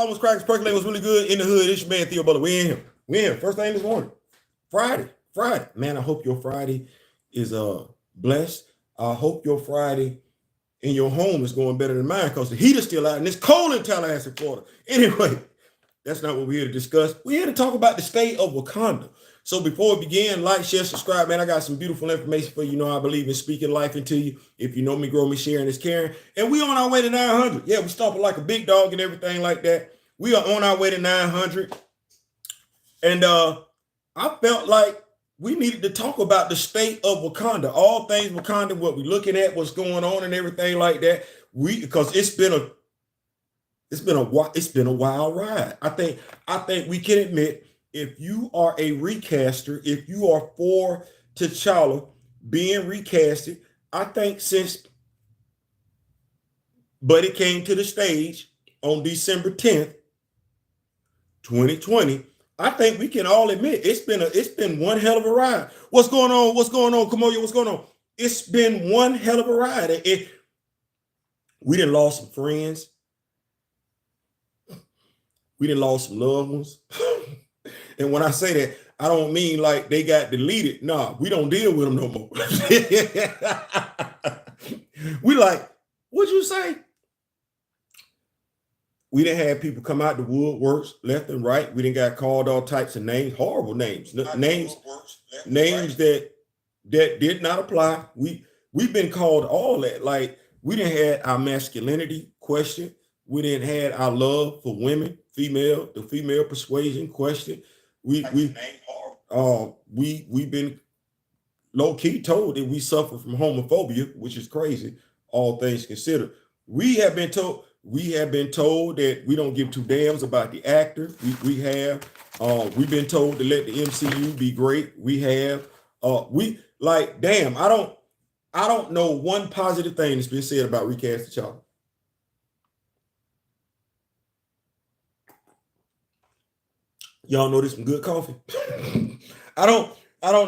was crackers percolating was really good in the hood. It's your man Theo Butler. We in here. We in here. First thing this morning. Friday. Friday. Man, I hope your Friday is blessed. I hope your Friday in your home is going better than mine because the heat is still out and it's cold in Tallahassee, Florida. Anyway, that's not what we're here to discuss. We're here to talk about the state of Wakanda. So before we begin, like, share, subscribe, man. I got some beautiful information for you. You know, I believe in speaking life into you. If you know me, grow me, sharing is caring. And we on our way to 900. Yeah, we stopping like a big dog and everything like that. We are on our way to 900. And I felt like we needed to talk about the state of Wakanda, all things Wakanda, what we're looking at, what's going on and everything like that. Because it's been a wild ride. I think we can admit, if you are a recaster, if you are for T'Challa being recasted, I think since Buddy came to the stage on December 10th, 2020, I think we can all admit it's been one hell of a ride. What's going on? What's going on? Kamoya, what's going on? It's been one hell of a ride. We done lost some friends. We done lost some loved ones. And when I say that, I don't mean like they got deleted. Nah, we don't deal with them no more. We like, what'd you say? We didn't have people come out the woodworks left and right. We didn't got called all types of names, horrible names, names that did not apply. We've been called all that. Like, we didn't have our masculinity question. We didn't have our love for women, the female persuasion question. We've been low key told that we suffer from homophobia, which is crazy, all things considered. We have been told that we don't give two damns about the actor. We've been told to let the MCU be great. I don't know one positive thing that's been said about recast T'Challa. Y'all know this some good coffee. I don't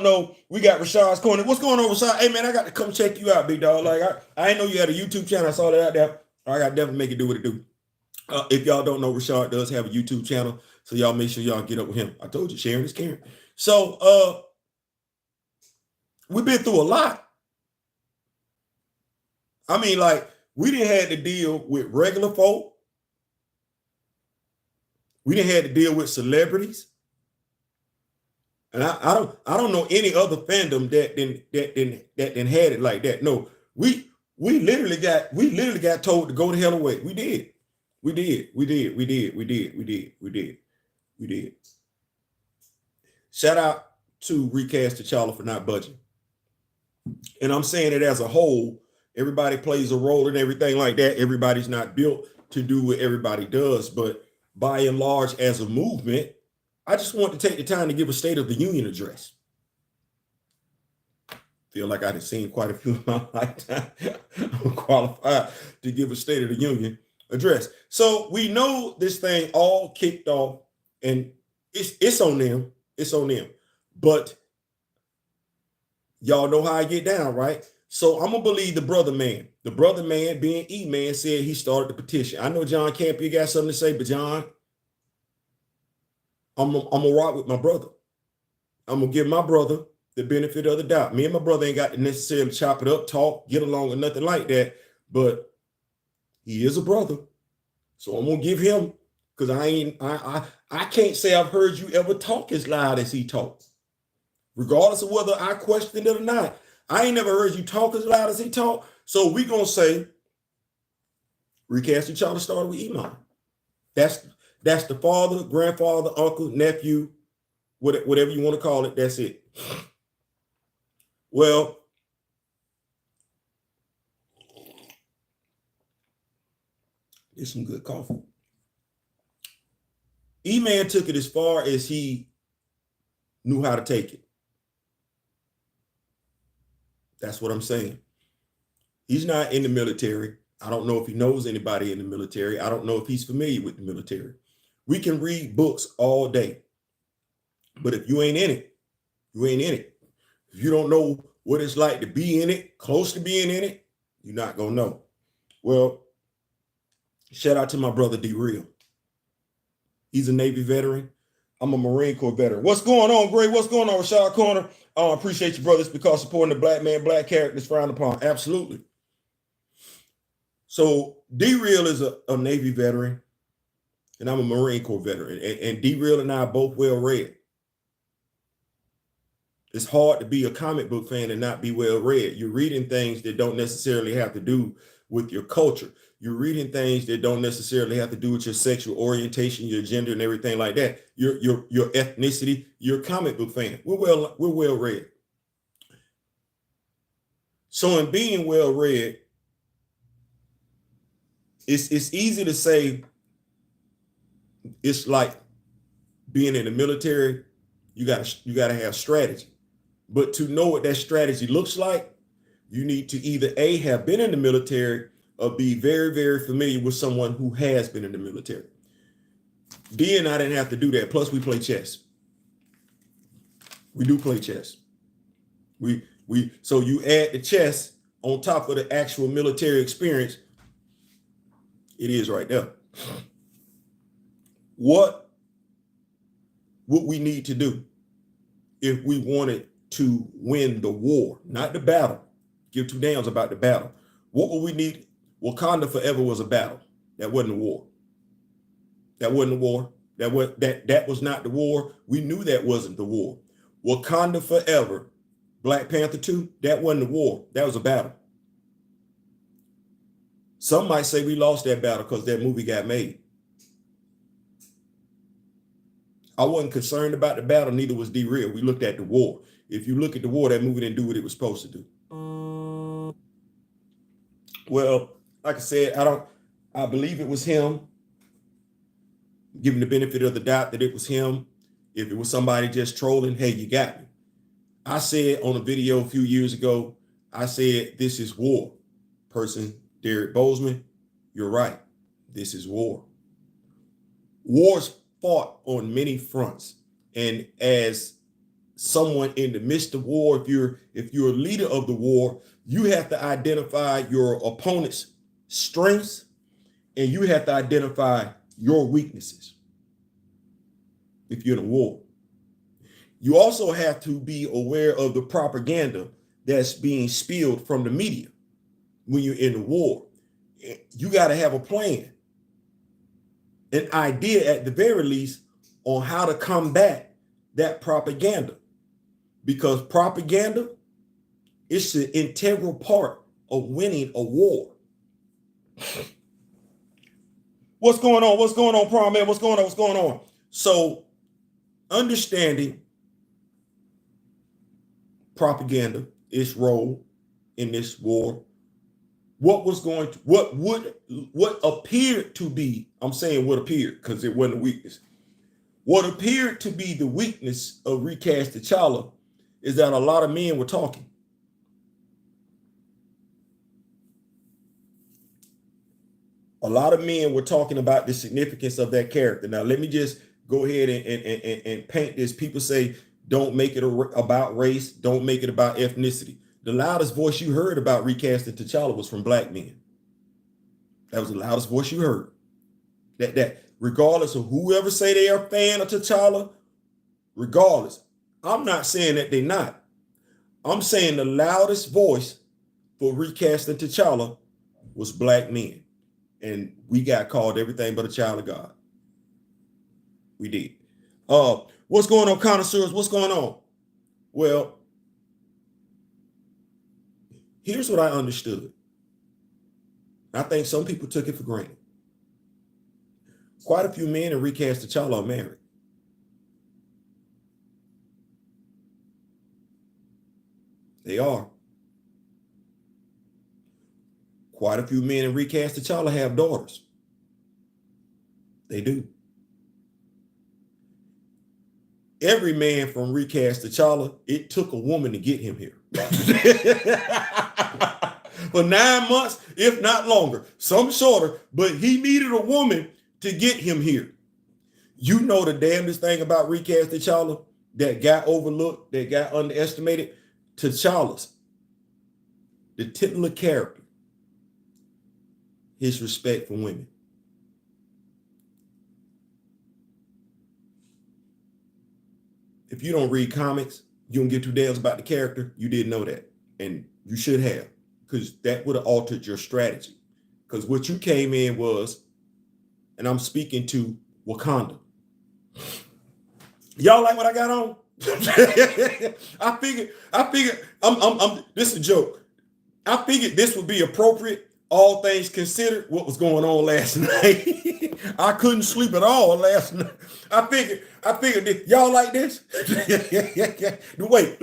know. We got Rashad's Corner. What's going on, Rashad? Hey man, I got to come check you out, big dog. Like I didn't know you had a YouTube channel. I saw that out there. I got to definitely make it do what it do. If y'all don't know, Rashad does have a YouTube channel, so y'all make sure y'all get up with him. I told you, sharing is caring. So we've been through a lot. I mean, like, we didn't have to deal with regular folk. We didn't have to deal with celebrities. And I don't know any other fandom that didn't had it like that. No, we literally got told to go the hell away. We did. Shout out to Recast T'Challa for not budging. And I'm saying it as a whole. Everybody plays a role and everything like that. Everybody's not built to do what everybody does, but by and large, as a movement, I just want to take the time to give a State of the Union address. Feel like I've seen quite a few in my lifetime. I'm qualified to give a State of the Union address. So we know this thing all kicked off, and it's on them. It's on them. But y'all know how I get down, right? So I'm gonna believe the brother man. The brother man, being E-Man, said he started the petition. I know John Campia got something to say, but John, I'm gonna rock with my brother. I'm gonna give my brother the benefit of the doubt. Me and my brother ain't got to necessarily chop it up, talk, get along, or nothing like that. But he is a brother, so I'm gonna give him, because I can't say I've heard you ever talk as loud as he talks, regardless of whether I questioned it or not. I ain't never heard you talk as loud as he talk. So we gonna say Recast T'Challa started with Iman. That's the father, grandfather, uncle, nephew, whatever you want to call it. That's it. Well, it's some good coffee. E-Man took it as far as he knew how to take it. That's what I'm saying. He's not in the military. I don't know if he knows anybody in the military. I don't know if he's familiar with the military. We can read books all day, but if you ain't in it, you ain't in it. If you don't know what it's like to be in it, close to being in it, you're not gonna know. Well, shout out to my brother D Real. He's a Navy veteran. I'm a Marine Corps veteran. What's going on, Gray? What's going on, Rashad Corner? I appreciate you, brothers, because supporting the black man, black character is frowned upon. Absolutely. So D-Real is a Navy veteran, and I'm a Marine Corps veteran. And D-Real and I are both well read. It's hard to be a comic book fan and not be well read. You're reading things that don't necessarily have to do with your culture. You're reading things that don't necessarily have to do with your sexual orientation, your gender, and everything like that. Your ethnicity. You're a comic book fan. We're well read. So in being well read, it's easy to say it's like being in the military. You gotta have strategy. But to know what that strategy looks like, you need to either A, have been in the military, or be very, very familiar with someone who has been in the military. D and I didn't have to do that. Plus, we play chess. We do play chess. So you add the chess on top of the actual military experience, it is right there. What would we need to do if we wanted to win the war, not the battle? Give two damns about the battle. What would we need? Wakanda Forever was a battle. That wasn't a war. That wasn't a war. That was not the war. We knew that wasn't the war. Wakanda Forever, Black Panther 2, that wasn't a war. That was a battle. Some might say we lost that battle because that movie got made. I wasn't concerned about the battle, neither was D-Real. We looked at the war. If you look at the war, that movie didn't do what it was supposed to do. Well, like I said, I believe it was him. Given the benefit of the doubt that it was him. If it was somebody just trolling, hey, you got me. I said on a video a few years ago, I said, this is war. Person, Derek Bozeman, you're right. This is war. Wars fought on many fronts. And as someone in the midst of war, if you're a leader of the war, you have to identify your opponent's strengths and you have to identify your weaknesses if you're in a war. You also have to be aware of the propaganda that's being spilled from the media when you're in the war. You got to have a plan, an idea at the very least on how to combat that propaganda, because propaganda is an integral part of winning a war. What's going on? What's going on, Prom Man? What's going on? What's going on? So understanding propaganda, its role in this war, what appeared to be, I'm saying what appeared because it wasn't a weakness. What appeared to be the weakness of Recast T'Challa is that a lot of men were talking. A lot of men were talking about the significance of that character. Now, let me just go ahead and paint this. People say, don't make it about race. Don't make it about ethnicity. The loudest voice you heard about recasting T'Challa was from black men. That was the loudest voice you heard. That regardless of whoever say they are a fan of T'Challa, regardless, I'm not saying that they're not. I'm saying the loudest voice for recasting T'Challa was black men. And we got called everything but a child of God. We did. What's going on, connoisseurs? What's going on? Well, here's what I understood. I think some people took it for granted. Quite a few men in Recast T'Challa are married. They are. Quite a few men in Recast T'Challa have daughters. They do. Every man from Recast T'Challa, it took a woman to get him here. For 9 months, if not longer, some shorter, but he needed a woman to get him here. You know the damnedest thing about Recast T'Challa that got overlooked, that got underestimated? T'Challa's, the titular character, his respect for women. if you don't read comics, you don't give two damns about the character. You didn't know that, and you should have, because that would have altered your strategy. Because what you came in was, and I'm speaking to Wakanda. Y'all like what I got on? I figured. This is a joke. I figured this would be appropriate, all things considered, what was going on last night. I couldn't sleep at all last night. I figured, y'all like this? Wait.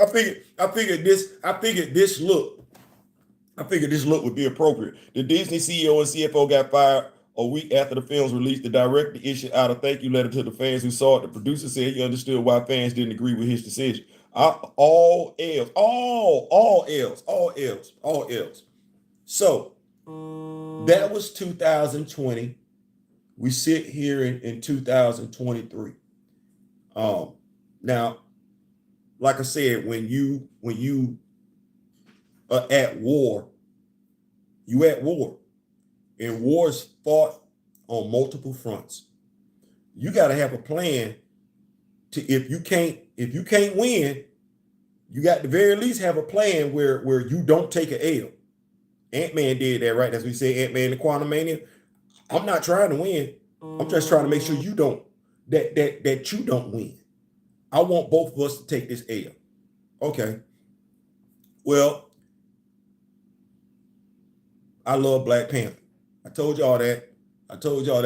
I figured this look would be appropriate. The Disney CEO and CFO got fired a week after the film's release. The director issued out a thank you letter to the fans who saw it. The producer said he understood why fans didn't agree with his decision. All L's. So that was 2020. We sit here in 2023. Now, like I said, when you are at war, and wars fought on multiple fronts. You got to have a plan to, if you can't win, you got to very least have a plan where you don't take an L. Ant-Man did that, right? As we say, Ant-Man and Quantumania. I'm not trying to win. I'm just trying to make sure you don't win. I want both of us to take this L. Okay. Well, I love Black Panther. I told y'all that. I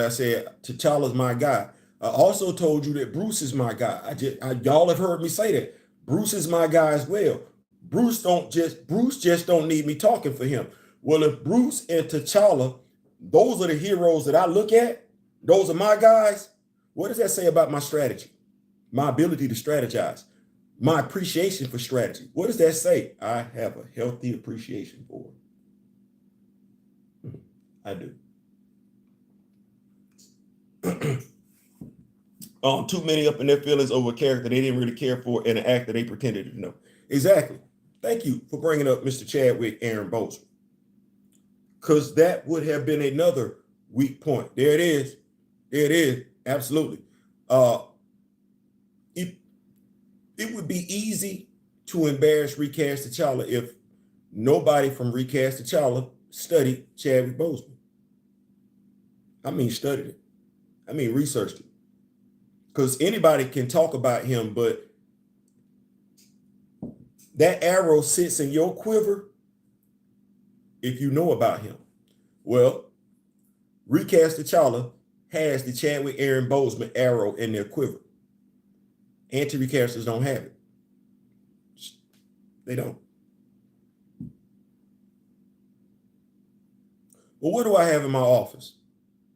said T'Challa's my guy. I also told you that Bruce is my guy. Y'all have heard me say that. Bruce is my guy as well. Bruce just don't need me talking for him. Well, if Bruce and T'Challa, those are the heroes that I look at, those are my guys, what does that say about my strategy? My ability to strategize, my appreciation for strategy. What does that say? I have a healthy appreciation for it. I do. Too many up in their feelings over a character they didn't really care for and an actor they pretended to know. Exactly. Thank you for bringing up Mr. Chadwick Aaron Boseman, because that would have been another weak point. There it is. Absolutely. It would be easy to embarrass Recast T'Challa if nobody from Recast T'Challa studied Chadwick Boseman. I mean, studied it. I mean, researched it. Because anybody can talk about him, but that arrow sits in your quiver if you know about him. Well, Recast T'Challa has the Chadwick Aaron Boseman arrow in their quiver. Anti-recasters don't have it. They don't. Well, what do I have in my office?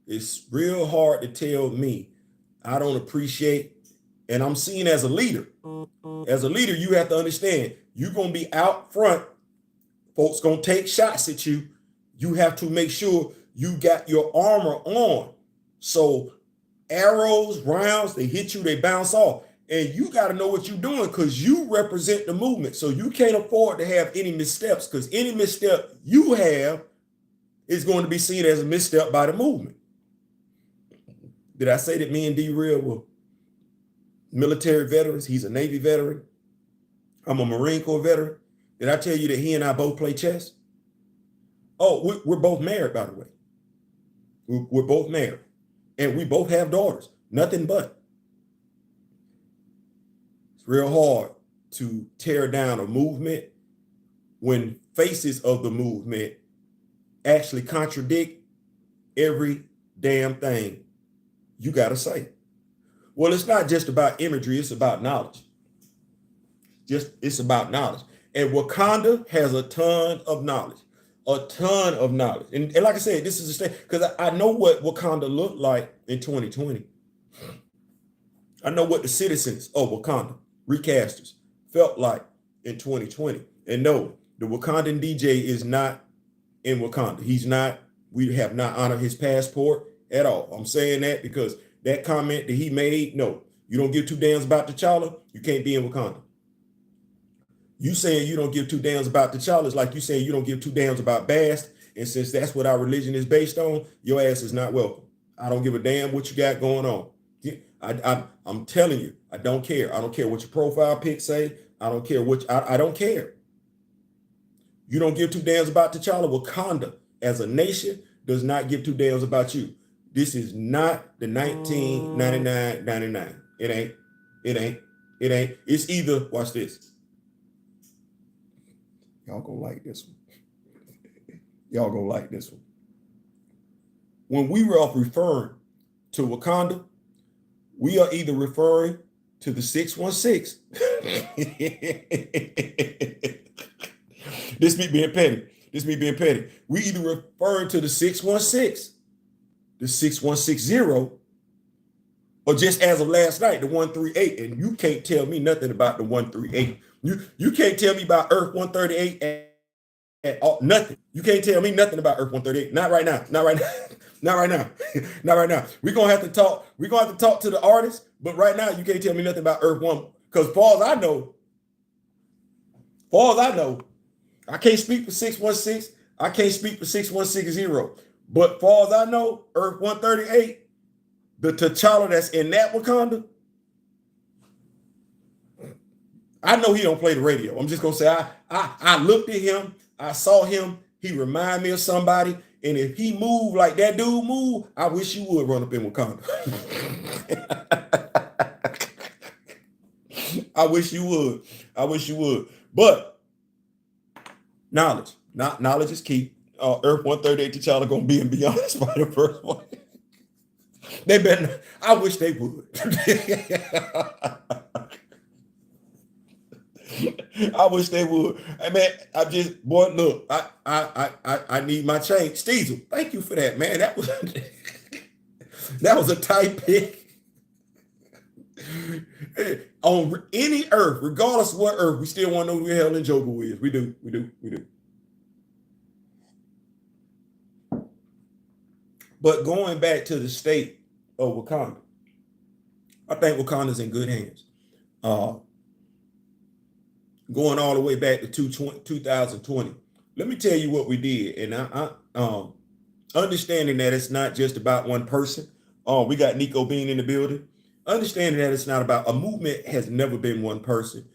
It's real hard to tell me I don't appreciate, and I'm seen as a leader. As a leader, you have to understand, you're going to be out front. Folks going to take shots at you. You have to make sure you got your armor on. So arrows, rounds, they hit you, they bounce off. And you got to know what you're doing, because you represent the movement. So you can't afford to have any missteps, because any misstep you have is going to be seen as a misstep by the movement. Did I say that me and D-Real were military veterans? He's a Navy veteran. I'm a Marine Corps veteran. Did I tell you that he and I both play chess? Oh, we're both married, by the way. We're both married. And we both have daughters. Nothing but. It's real hard to tear down a movement when faces of the movement actually contradict every damn thing you got to say. Well, it's not just about imagery. It's about knowledge. It's about knowledge. And Wakanda has a ton of knowledge. And like I said, this is a state, because I know what Wakanda looked like in 2020. I know what the citizens of Wakanda, recasters, felt like in 2020. And no, the Wakandan DJ is not in Wakanda. He's not, we have not honored his passport at all. I'm saying that because that comment that he made, no, you don't give two damns about T'Challa, you can't be in Wakanda. You saying you don't give two damns about T'Challa is like you saying you don't give two damns about Bast And since that's what our religion is based on, your ass is not welcome. I don't give a damn what you got going on. I'm telling you, I don't care. I don't care what your profile pic say. I don't care I don't care. You don't give two damns about T'Challa. Wakanda as a nation does not give two damns about you. This is not the 1999. It ain't. It ain't. It ain't. It's either, watch this. Y'all gonna like this one. Y'all gonna like this one. When we were referring to Wakanda, we are either referring to the 616. This me being petty. We either referring to the 616, the 6160, or just as of last night, the 138. And you can't tell me nothing about the 138. You can't tell me about Earth 138 at all. Nothing. You can't tell me nothing about Earth 138. Not right now. Not right now. Not right now. Not right now. We're gonna have to talk. We're gonna have to talk to the artist, but right now you can't tell me nothing about Earth 1. Because far as I know, I can't speak for 616. I can't speak for 6160. But far as I know, Earth 138, the T'Challa that's in that Wakanda, I know he don't play the radio. I'm just gonna say I looked at him, I saw him, he remind me of somebody, and if he moved like that dude moved, I wish you would run up in Wakanda. I wish you would. But knowledge is key. Earth 138 T'Challa gonna be in Beyond the Spider-Verse one. They better. I wish they would. I wish they would. I mean, look. I need my change. Steezel, thank you for that, man. That was a tight pick. On any Earth, regardless of what Earth, we still want to know who the hell Joker is. We do. But going back to the state of Wakanda, I think Wakanda's in good hands. Going all the way back to 2020. Let me tell you what we did. And I understanding that it's not just about one person. We got Nico Bean in the building. Understanding that it's not about a movement has never been one person.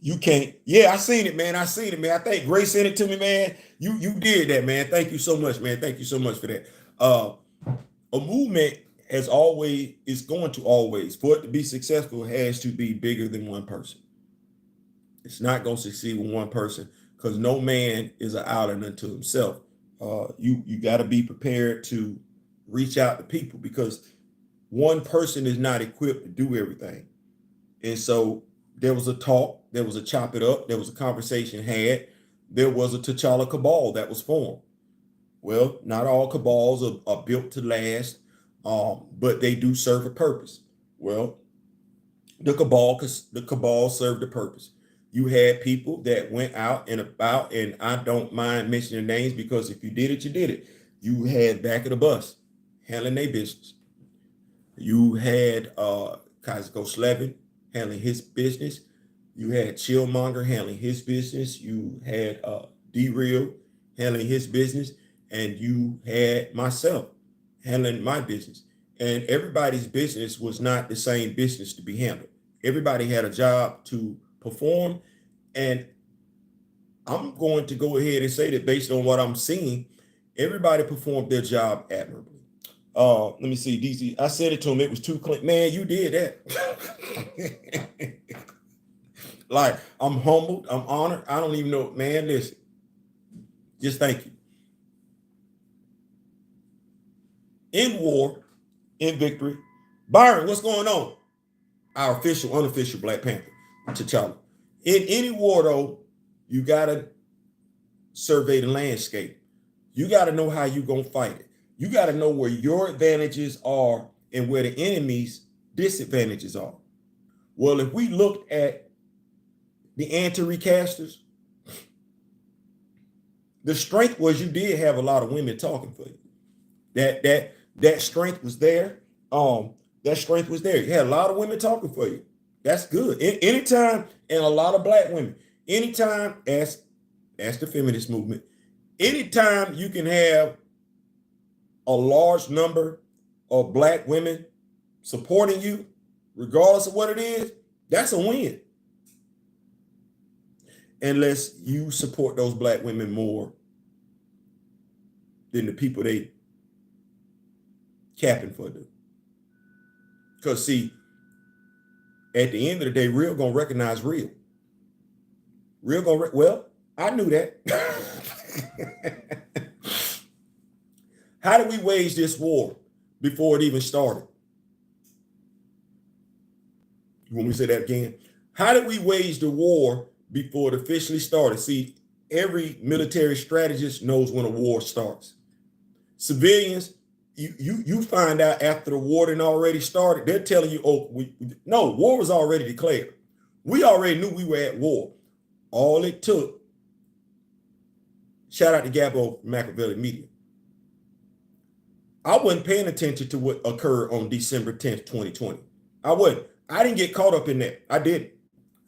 You can't. Yeah, I seen it, man. I think Grace sent it to me, man. You did that, man. Thank you so much, man. Thank you so much for that. A movement is going to always, for it to be successful, has to be bigger than one person. It's not going to succeed with one person because no man is an island unto himself. You got to be prepared to reach out to people because one person is not equipped to do everything. And so there was a talk, there was a chop it up, there was a conversation had, there was a T'Challa cabal that was formed. Well, not all cabals are built to last, but they do serve a purpose. Well, the cabal served a purpose. You had people that went out and about, and I don't mind mentioning names because if you did it, you did it. You had back of the bus handling their business. You had Kaiser Slevin handling his business. You had Chillmonger handling his business. You had D-Real handling his business. And you had myself handling my business. And everybody's business was not the same business to be handled. Everybody had a job to perform. And I'm going to go ahead and say that based on what I'm seeing, everybody performed their job admirably. Let me see, DC. I said it to him. It was too clean. Man, you did that. Like, I'm humbled. I'm honored. I don't even know. Man, listen. Just thank you. In war, in victory. Byron, what's going on? Our official, unofficial Black Panther, T'Challa. In any war, though, you got to survey the landscape. You got to know how you're going to fight it. You got to know where your advantages are and where the enemy's disadvantages are. Well, if we looked at the anti-recasters, the strength was you did have a lot of women talking for you. That strength was there. That strength was there. You had a lot of women talking for you. That's good. Anytime, and a lot of Black women. Anytime, as the feminist movement, anytime you can have a large number of black women supporting you, regardless of what it is, that's a win. Unless you support those black women more than the people they capping for them. Because see, at the end of the day, real gonna recognize real. Real gonna, well, I knew that. How did we wage this war before it even started? When we say that again, how did we wage the war before it officially started? See, every military strategist knows when a war starts. Civilians, you find out after the war done already started. They're telling you, oh, no, war was already declared. We already knew we were at war. All it took, shout out to Gabbo Machiavelli Media. I wasn't paying attention to what occurred on December 10th, 2020. I wasn't. I didn't get caught up in that. I didn't.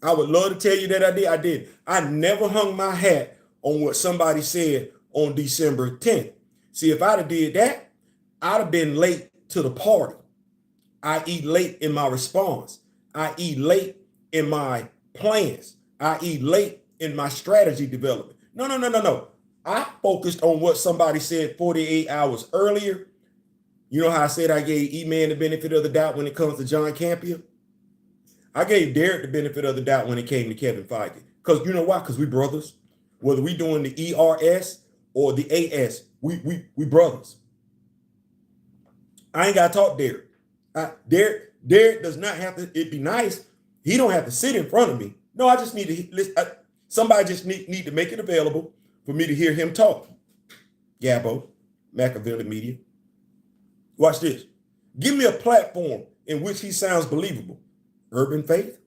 I would love to tell you that I did. I did. I never hung my hat on what somebody said on December 10th. See, if I'd have did that, I'd have been late to the party, i.e. late in my response, i.e. late in my plans, i.e. late in my strategy development. No. I focused on what somebody said 48 hours earlier. You know how I said I gave E-Man the benefit of the doubt when it comes to John Campia? I gave Derek the benefit of the doubt when it came to Kevin Feige. Because you know why? Because we brothers. Whether we doing the ERS or the AS, we brothers. I ain't got to talk to Derek. Derek does not have to, it'd be nice. He don't have to sit in front of me. No, I just need to listen. Somebody just need to make it available for me to hear him talk. Gabbo, Machiavelli Media. Watch this. Give me a platform in which he sounds believable. Urban Faith.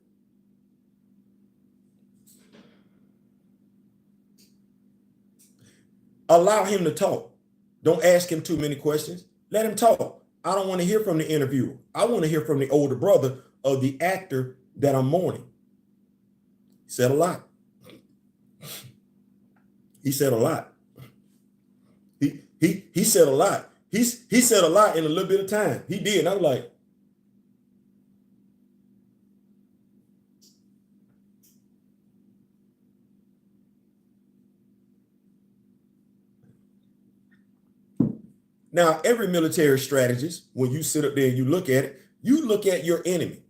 Allow him to talk. Don't ask him too many questions. Let him talk. I don't want to hear from the interviewer. I want to hear from the older brother of the actor that I'm mourning. He said a lot. He said a lot. He said a lot. He said a lot in a little bit of time. He did. And I was like, now, every military strategist, when you sit up there and you look at your enemy.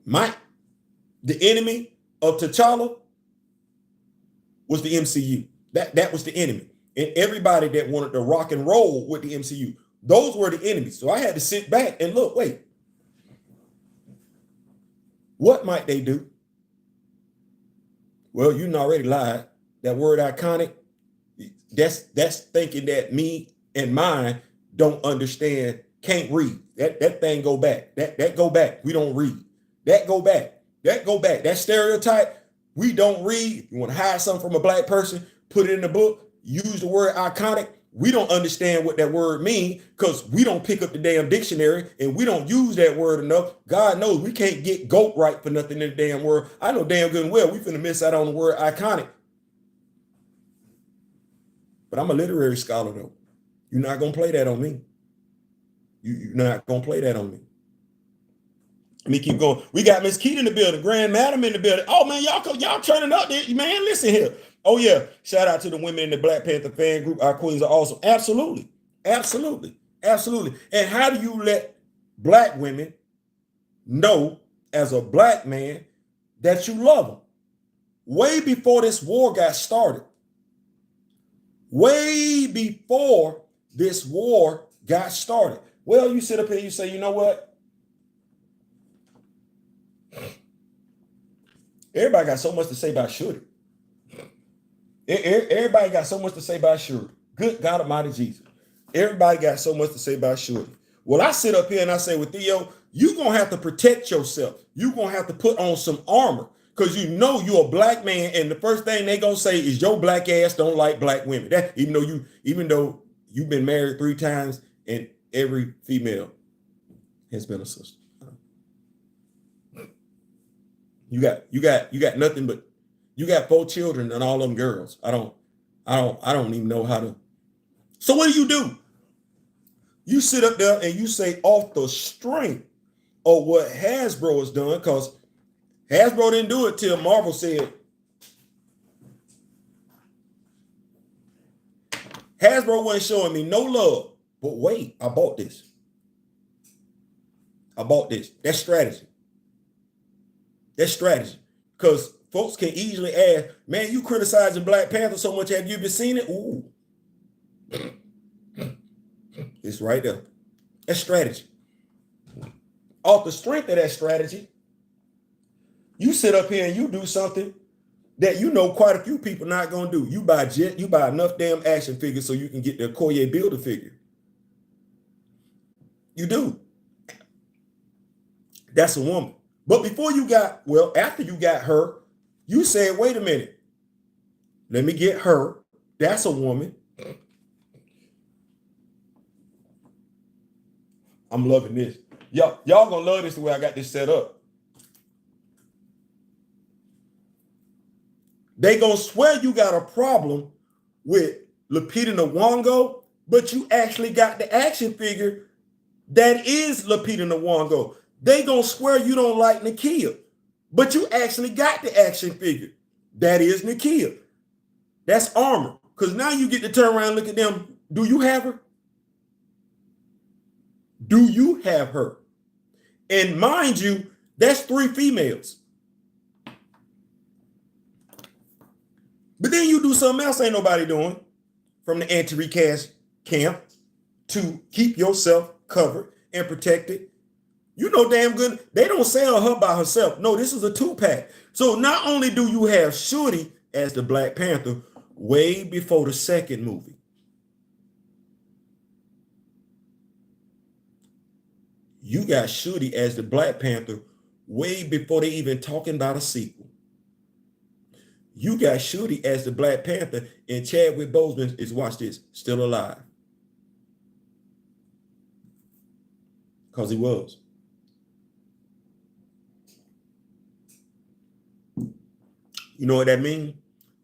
The enemy of T'Challa was the MCU. That was the enemy. And everybody that wanted to rock and roll with the MCU, those were the enemies. So I had to sit back and look, wait, what might they do? Well, you already lied. That word iconic, that's thinking that me and mine don't understand, can't read. That thing go back. That go back. We don't read. That go back. That stereotype, we don't read. You want to hide something from a black person, put it in the book, use the word iconic. We don't understand what that word means because we don't pick up the damn dictionary and we don't use that word enough. God knows we can't get GOAT right for nothing in the damn word. I know damn good and well we finna miss out on the word iconic. But I'm a literary scholar though. You're not going to play that on me. You're not going to play that on me. Let me keep going. We got Miss Keat in the building, Grand Madam in the building. Oh, man, y'all turning up there. Man, listen here. Oh, yeah. Shout out to the women in the Black Panther fan group. Our queens are awesome. Absolutely. Absolutely. Absolutely. And how do you let black women know as a black man that you love them? Way before this war got started. Way before this war got started. Well, you sit up here and you say, you know what? Everybody got so much to say about Shorty. Everybody got so much to say about Shorty. Good God Almighty Jesus. Everybody got so much to say about Shorty. Well, I sit up here and I say, well, Theo, you're going to have to protect yourself. You're going to have to put on some armor because you know you're a black man. And the first thing they going to say is your black ass don't like black women. That even though you've been married 3 times and every female has been a sister. You got nothing but you got 4 children and all of them girls. I I don't even know how to. So what do? You sit up there and you say off the strength of what Hasbro has done, because Hasbro didn't do it till Marvel said. Hasbro wasn't showing me no love. But wait, I bought this. That's strategy. Because folks can easily ask, man, you criticizing Black Panther so much, have you been seeing it? Ooh. It's right there. That's strategy. Off the strength of that strategy, you sit up here and you do something that you know quite a few people not gonna do. You buy enough damn action figures so you can get the Okoye Builder figure. You do. That's a woman. But after you got her, you said, wait a minute, let me get her. That's a woman. I'm loving this. Y'all gonna love this the way I got this set up. They gonna swear you got a problem with Lupita Nyong'o, but you actually got the action figure that is Lupita Nyong'o. They gonna swear you don't like Nakia, but you actually got the action figure that is Nakia. That's armor. Because now you get to turn around and look at them. Do you have her? Do you have her? And mind you, that's 3 females. But then you do something else ain't nobody doing from the anti-recast camp to keep yourself covered and protected. You know damn good, they don't sell her by herself. No, this is a 2-pack. So not only do you have Shorty as the Black Panther way before the second movie, you got Shorty as the Black Panther way before they even talking about a sequel. You got Shorty as the Black Panther, and Chadwick Boseman is, watch this, still alive. Because he was. You know what that means?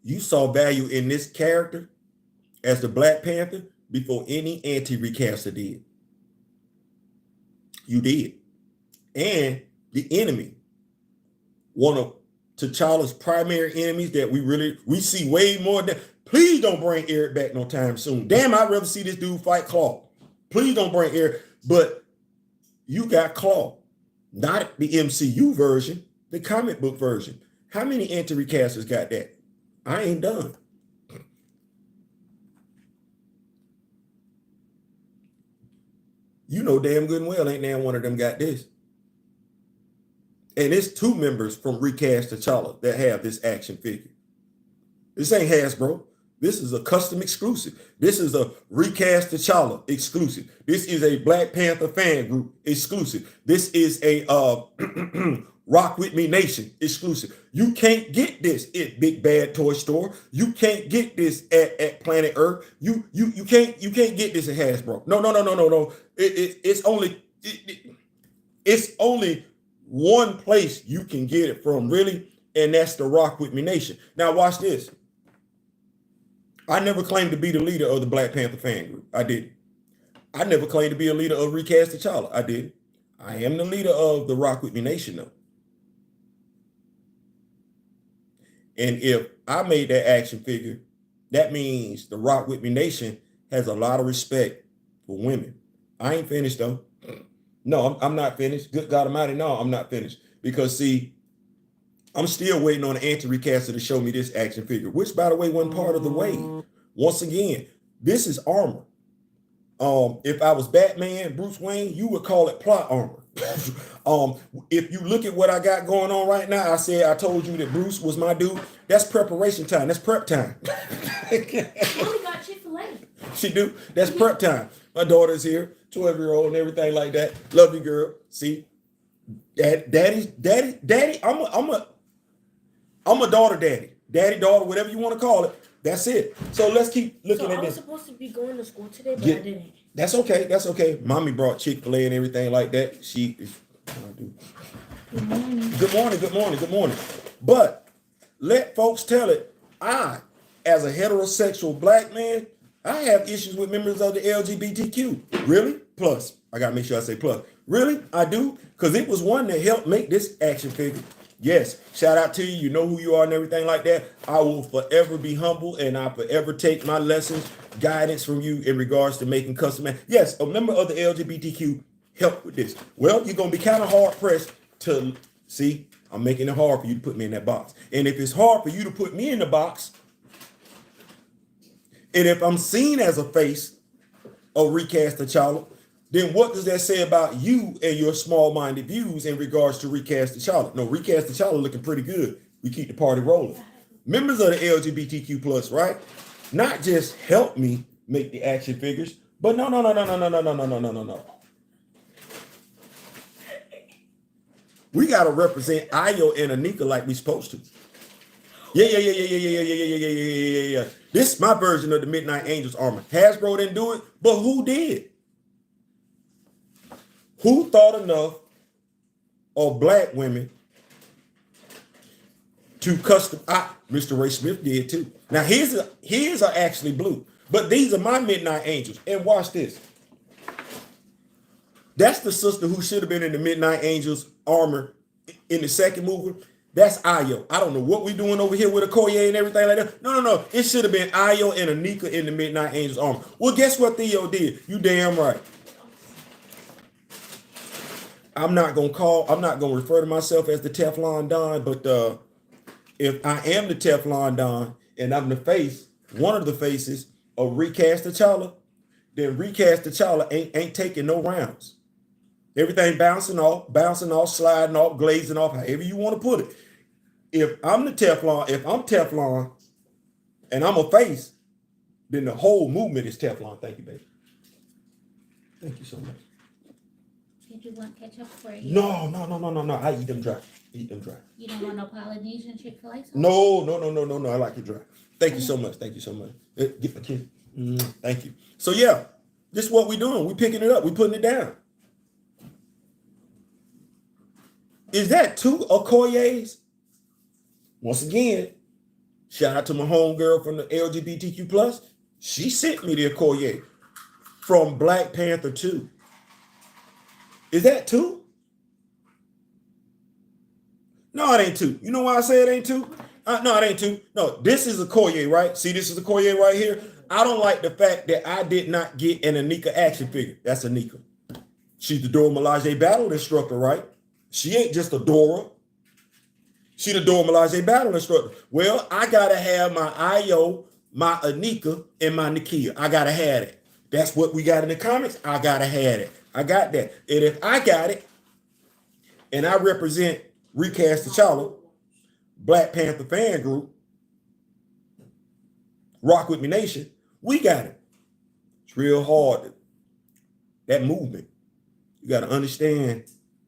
You saw value in this character as the Black Panther before any anti-recaster did. You did. And the enemy, one of T'Challa's primary enemies that we see way more than. Please don't bring Eric back no time soon. Damn, I'd rather see this dude fight Claw. Please don't bring Eric. But you got Claw, not the MCU version, the comic book version. How many anti-recasters got that? I ain't done. You know damn good and well ain't now one of them got this. And it's 2 members from Recast T'Challa that have this action figure. This ain't Hasbro. This is a custom exclusive. This is a Recast T'Challa exclusive. This is a Black Panther fan group exclusive. This is a Rock With Me Nation exclusive. You can't get this at Big Bad Toy Store. You can't get this at Planet Earth. You can't get this at Hasbro. No. It's only one place you can get it from, really, and that's the Rock With Me Nation. Now watch this. I never claimed to be the leader of the Black Panther fan group. I didn't. I never claimed to be a leader of Recast T'Challa. I didn't. I am the leader of the Rock With Me Nation, though. And if I made that action figure, that means the Rock With Me Nation has a lot of respect for women. I ain't finished, though. No, I'm not finished. Good God Almighty, no, I'm not finished. Because, see, I'm still waiting on the anti-recaster to show me this action figure, which, by the way, wasn't part of the wave. Once again, this is armor. If I was Batman, Bruce Wayne, you would call it plot armor. If you look at what I got going on right now, I told you that Bruce was my dude. That's preparation time. That's prep time. Mommy got Chick-fil-A. She do. That's prep time. My daughter's here, 12-year-old and everything like that. Love you, girl. See, daddy. I'm a daughter daddy. Daddy, daughter, whatever you want to call it. That's it. So let's keep looking at this. I was supposed to be going to school today, but I didn't. That's okay. That's okay. Mommy brought Chick-fil-A and everything like that. Good morning. Good morning. Good morning. Good morning. But let folks tell it. I as a heterosexual black man, I have issues with members of the LGBTQ. Really? Plus. I got to make sure I say plus. Really? I do? Because it was one that helped make this action figure. Yes, shout out to you. You know who you are and everything like that. I will forever be humble and I forever take my lessons, guidance from you in regards to making custom. Yes, a member of the LGBTQ helped with this. Well, you're going to be kind of hard pressed to see. I'm making it hard for you to put me in that box. And if it's hard for you to put me in the box, and if I'm seen as a face of Recast T'Challa, then what does that say about you and your small-minded views in regards to Recast T'Challa? No, Recast T'Challa looking pretty good. We keep the party rolling. Members of the LGBTQ plus, right? Not just help me make the action figures, but no. We gotta represent Ayo and Anika like we supposed to. Yeah. This is my version of the Midnight Angels armor. Hasbro didn't do it, but who did? Who thought enough of black women to custom? Mr. Ray Smith did too. Now his are actually blue, but these are my Midnight Angels. And watch this. That's the sister who should have been in the Midnight Angels armor in the second movie. That's Ayo. I don't know what we're doing over here with Okoye and everything like that. No. It should have been Ayo and Anika in the Midnight Angels armor. Well, guess what Theo did? You damn right. I'm not gonna refer to myself as the Teflon Don, but if I am the Teflon Don and I'm the face, one of the faces of Recast T'Challa, then Recast T'Challa ain't taking no rounds. Everything bouncing off, sliding off, glazing off, however you want to put it. If I'm Teflon and I'm a face, then the whole movement is Teflon. Thank you, baby. Thank you so much. Did you want ketchup for you? No. I eat them dry. You don't want no Polynesian Chick-fil-A sauce? No. I like it dry. Thank you so much. Get my kid. Thank you. So yeah, this is what we're doing. We're picking it up. We're putting it down. Is that two Okoyes? Once again, shout out to my homegirl from the LGBTQ plus. She sent me the Okoye from Black Panther 2. Is that two? No, it ain't two. You know why I say it ain't two? No, it ain't two. No, this is Okoye, right? See, this is Okoye right here. I don't like the fact that I did not get an Anika action figure. That's Anika. She's the Dora Milaje battle instructor, right? She ain't just a Dora. She the Dora Milaje battle instructor. Well, I gotta have my Ayo, my Anika, and my Nakia. I gotta have it. That's what we got in the comics. I gotta have it. I got that. And if I got it, and I represent Recast T'Challa, Black Panther fan group, Rock With Me Nation, we got it. It's real hard. That movement. You got to understand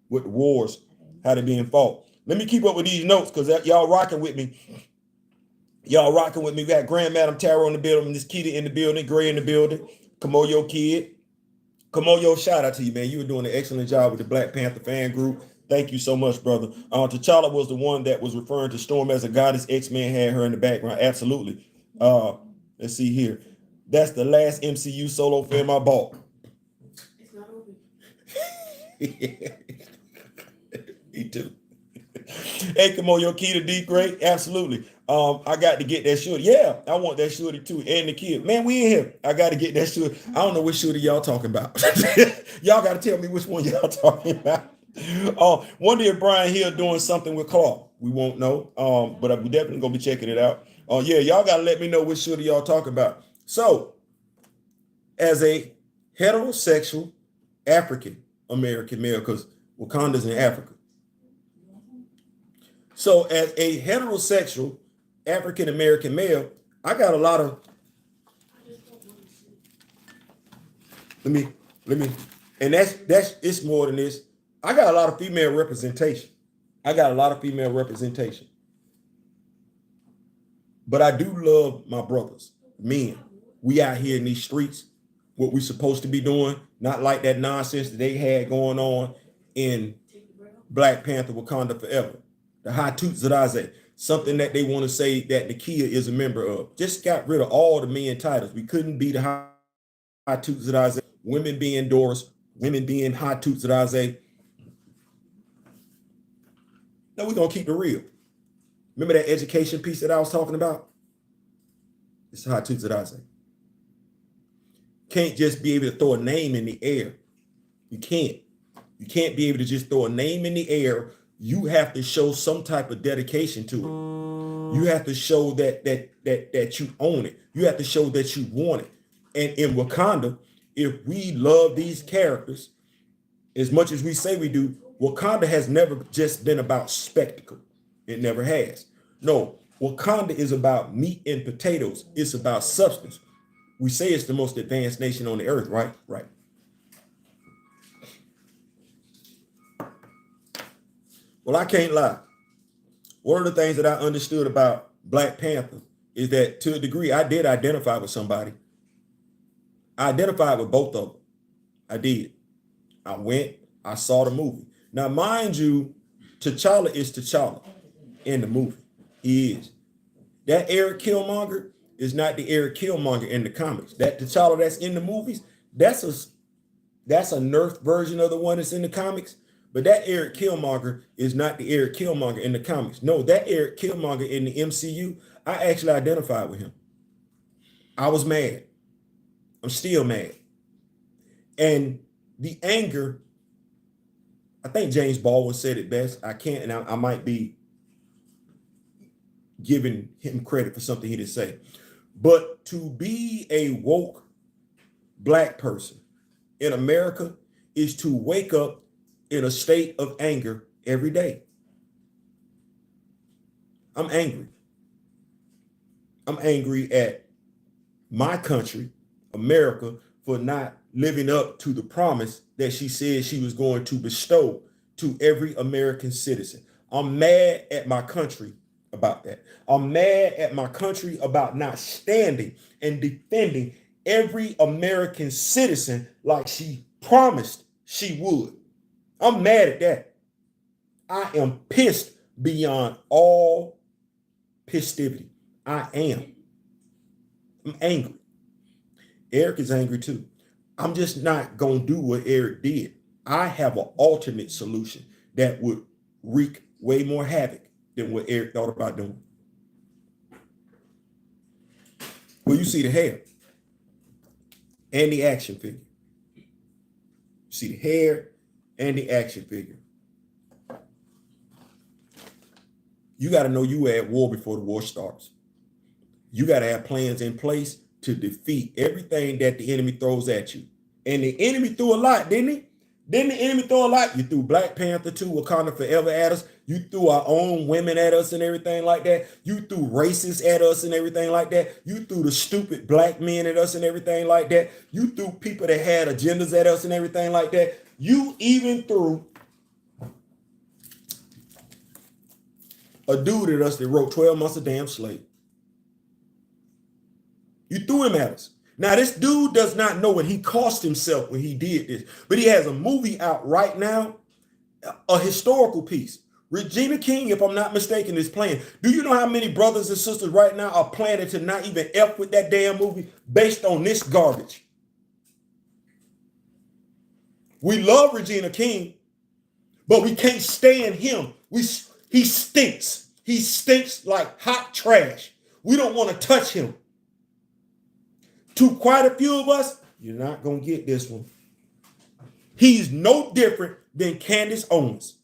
what the wars, how they're being fought. Let me keep up with these notes because y'all rocking with me. We got Grand Madam Tarot in the building, Miss Kitty in the building, Gray in the building. Kamoyo Kid. Kamoyo, shout out to you, man. You were doing an excellent job with the Black Panther fan group. Thank you so much, brother. T'Challa was the one that was referring to Storm as a goddess. X-Men had her in the background. Absolutely. Let's see here. That's the last MCU solo film I bought. It's not over. Me too. Hey, Kamoyo Kita D, great. Absolutely. I got to get that shorty. Yeah, I want that shorty too. And the kid. Man, we in here. I got to get that shorty. I don't know which shorty y'all talking about. Y'all got to tell me which one y'all talking about. Wonder if Brian Hill doing something with Claw. We won't know. But I'm definitely gonna be checking it out. Yeah, y'all gotta let me know which shorty y'all talk about. So, as a heterosexual African American male, because Wakanda's in Africa. So, as a heterosexual African American male, I got a lot of. Let me, and that's it's more than this. I got a lot of female representation. But I do love my brothers, men. We out here in these streets, what we supposed to be doing, not like that nonsense that they had going on in Black Panther Wakanda Forever. The high toots that I say. something that they want to say that Nakia is a member of. Just got rid of all the men titles. We couldn't be the high toots at Isaiah, women being Doris, women being high toots at Isaiah. No, we're gonna keep it real. Remember that education piece that I was talking about? It's high toots at Isaiah. Can't just be able to throw a name in the air. You can't. You can't be able to just throw a name in the air. You have to show some type of dedication to it. You have to show that you own it. You have to show that you want it. And in Wakanda, if we love these characters as much as we say we do, Wakanda has never just been about spectacle. It never has. No, Wakanda is about meat and potatoes. It's about substance. We say it's the most advanced nation on the earth, right? Right. Well, I can't lie. One of the things that I understood about Black Panther is that to a degree, I did identify with somebody. I identified with both of them. I did. I went, I saw the movie. Now, mind you, T'Challa is T'Challa in the movie. He is. That Eric Killmonger is not the Eric Killmonger in the comics. That T'Challa that's in the movies, that's a nerfed version of the one that's in the comics. But that Eric Killmonger is not the Eric Killmonger in the comics. No, that Eric Killmonger in the MCU, I actually identified with him. I was mad. I'm still mad. And the anger, I think James Baldwin said it best. I can't, and I might be giving him credit for something he didn't say. But to be a woke Black person in America is to wake up in a state of anger every day. I'm angry. I'm angry at my country, America, for not living up to the promise that she said she was going to bestow to every American citizen. I'm mad at my country about that. I'm mad at my country about not standing and defending every American citizen like she promised she would. I'm mad at that. I am pissed beyond all pistivity. I am. I'm angry. Eric is angry too. I'm just not going to do what Eric did. I have an alternate solution that would wreak way more havoc than what Eric thought about doing. Well, you see the hair and the action figure. You see the hair and the action figure. You got to know you were at war before the war starts. You got to have plans in place to defeat everything that the enemy throws at you. And the enemy threw a lot, didn't he? Didn't the enemy throw a lot? You threw Black Panther 2, Wakanda Forever at us. You threw our own women at us and everything like that. You threw racists at us and everything like that. You threw the stupid Black men at us and everything like that. You threw people that had agendas at us and everything like that. You even threw a dude at us that wrote 12 Months a Damn Slave. You threw him at us. Now, this dude does not know what he cost himself when he did this, but he has a movie out right now, a historical piece. Regina King, if I'm not mistaken, is playing. Do you know how many brothers and sisters right now are planning to not even F with that damn movie based on this garbage? We love Regina King, but we can't stand him. He stinks. He stinks like hot trash. We don't want to touch him. To quite a few of us, you're not going to get this one. He's no different than Candace Owens.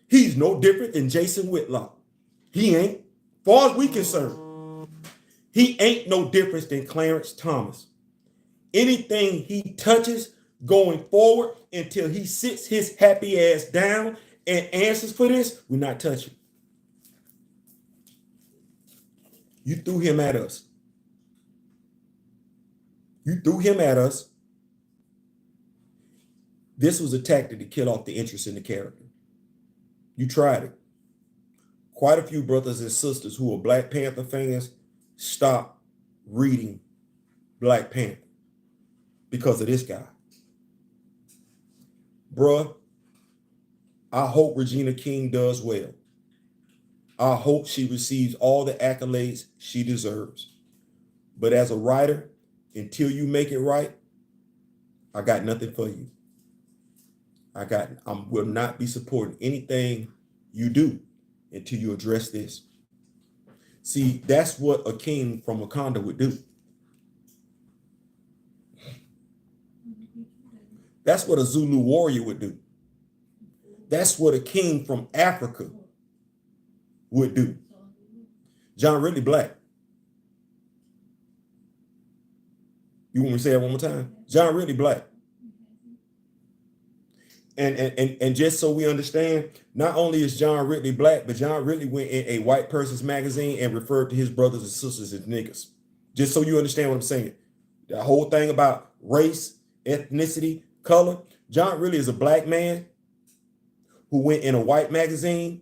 He's no different than Jason Whitlock. He ain't, far as we concerned. He ain't no different than Clarence Thomas. Anything he touches going forward until he sits his happy ass down and answers for this, we're not touching. You threw him at us. You threw him at us. This was a tactic to kill off the interest in the character. You tried it. Quite a few brothers and sisters who are Black Panther fans stopped reading Black Panther because of this guy. Bruh, I hope Regina King does well. I hope she receives all the accolades she deserves. But as a writer, until you make it right, I got nothing for you. I will not be supporting anything you do until you address this. See, that's what a king from Wakanda would do. That's what a Zulu warrior would do. That's what a king from Africa would do. John Ridley Black. You want me to say that one more time? John Ridley Black. And just so we understand, not only is John Ridley black, but John Ridley went in a white person's magazine and referred to his brothers and sisters as niggas. Just so you understand what I'm saying. The whole thing about race, ethnicity, color. John Ridley is a black man who went in a white magazine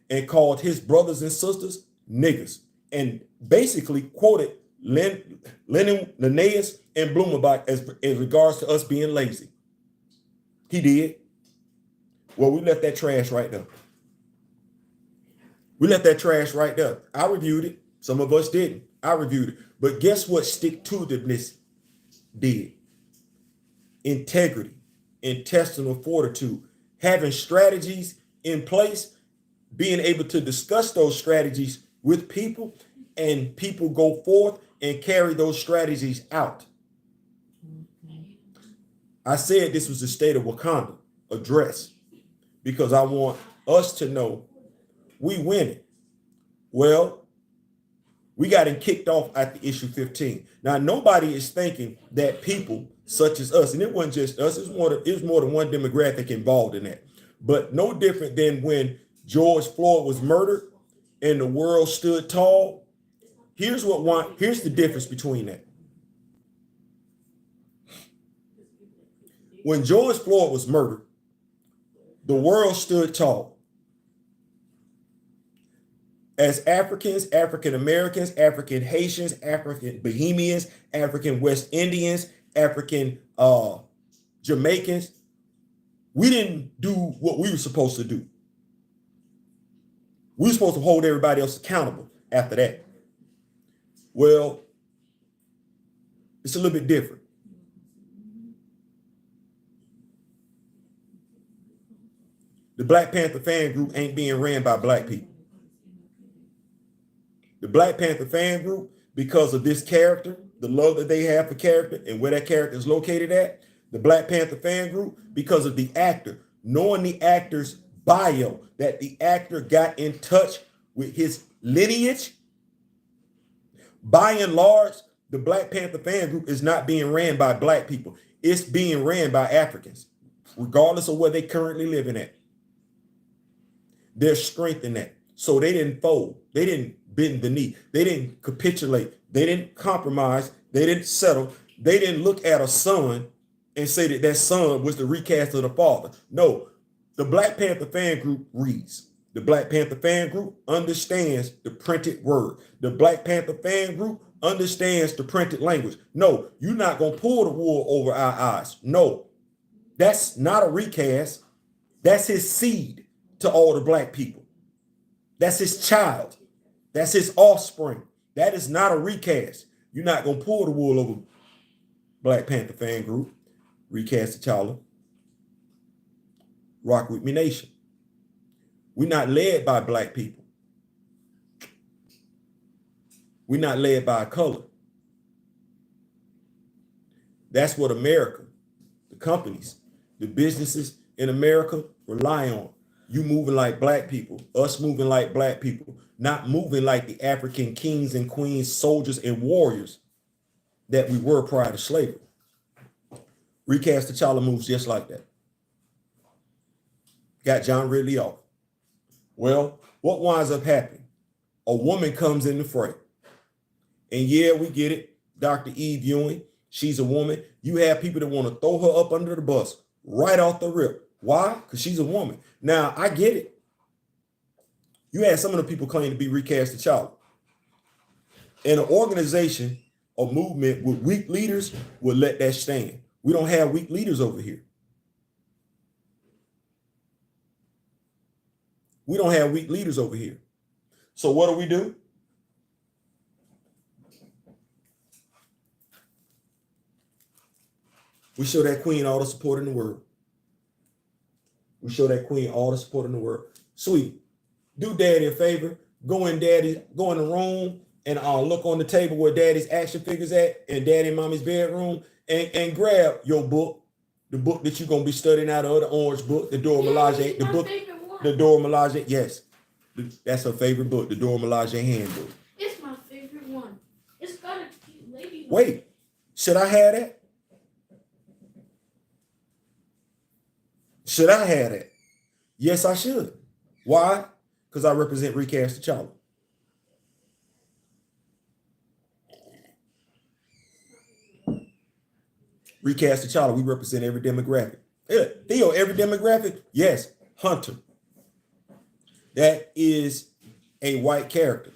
and called his brothers and sisters niggas and basically quoted Lenin, Linnaeus, and Blumenbach as regards to us being lazy. He did. Well, we left that trash right there. We left that trash right there. I reviewed it. Some of us didn't. I reviewed it. But guess what stick-to-itiveness did? Integrity, intestinal fortitude, having strategies in place, being able to discuss those strategies with people, and people go forth and carry those strategies out. I said this was the state of Wakanda address because I want us to know we winning. Well, we got him kicked off at the issue 15. Now, nobody is thinking that people such as us, and it wasn't just us, it was more than one demographic involved in that. But no different than when George Floyd was murdered and the world stood tall. Here's the difference between that. When George Floyd was murdered, the world stood tall. As Africans, African Americans, African Haitians, African Bahamians, African West Indians, African Jamaicans, we didn't do what we were supposed to do. We were supposed to hold everybody else accountable after that. Well, it's a little bit different. The Black Panther fan group ain't being ran by black people. The Black Panther fan group, because of this character, the love that they have for character and where that character is located at, the Black Panther fan group, because of the actor, knowing the actor's bio, that the actor got in touch with his lineage. By and large, the Black Panther fan group is not being ran by black people. It's being ran by Africans, regardless of where they currently living at. There's strength in that. So they didn't fold. They didn't bend the knee. They didn't capitulate. They didn't compromise. They didn't settle. They didn't look at a son and say that that son was the recast of the father. No, the Black Panther fan group reads. The Black Panther fan group understands the printed word. The Black Panther fan group understands the printed language. No, you're not going to pull the wool over our eyes. No, that's not a recast. That's his seed to all the black people. That's his child. That's his offspring. That is not a recast. You're not going to pull the wool over Black Panther fan group. Recast T'Challa. Rock with me nation. We're not led by black people. We're not led by color. That's what America, the companies, the businesses in America rely on. You moving like black people, us moving like black people, not moving like the African kings and queens, soldiers and warriors that we were prior to slavery. Recast T'Challa moves just like that. Got John Ridley off. Well, what winds up happening? A woman comes in the fray. And yeah, we get it. Dr. Eve Ewing, she's a woman. You have people that want to throw her up under the bus right off the rip. Why? Because she's a woman. Now, I get it. You had some of the people claim to be recast T'Challa. In an organization or movement with weak leaders would let that stand. We don't have weak leaders over here. We don't have weak leaders over here. So what do? We show that queen all the support in the world. We show that queen all the support in the world. Sweet. Do daddy a favor. Go in the room and look on the table where daddy's action figures at in daddy and mommy's bedroom and grab your book, the book that you're going to be studying out of, the orange book, the Dora Milaje, the book, the Dora Milaje. Yes, that's her favorite book, the Dora Milaje handbook. It's my favorite one. It's got a cute lady. Wait, should I have that? Should I have that? Yes, I should. Why? Because I represent Recast T'Challa. Recast T'Challa, we represent every demographic. Yeah, Theo, every demographic? Yes, Hunter. That is a white character.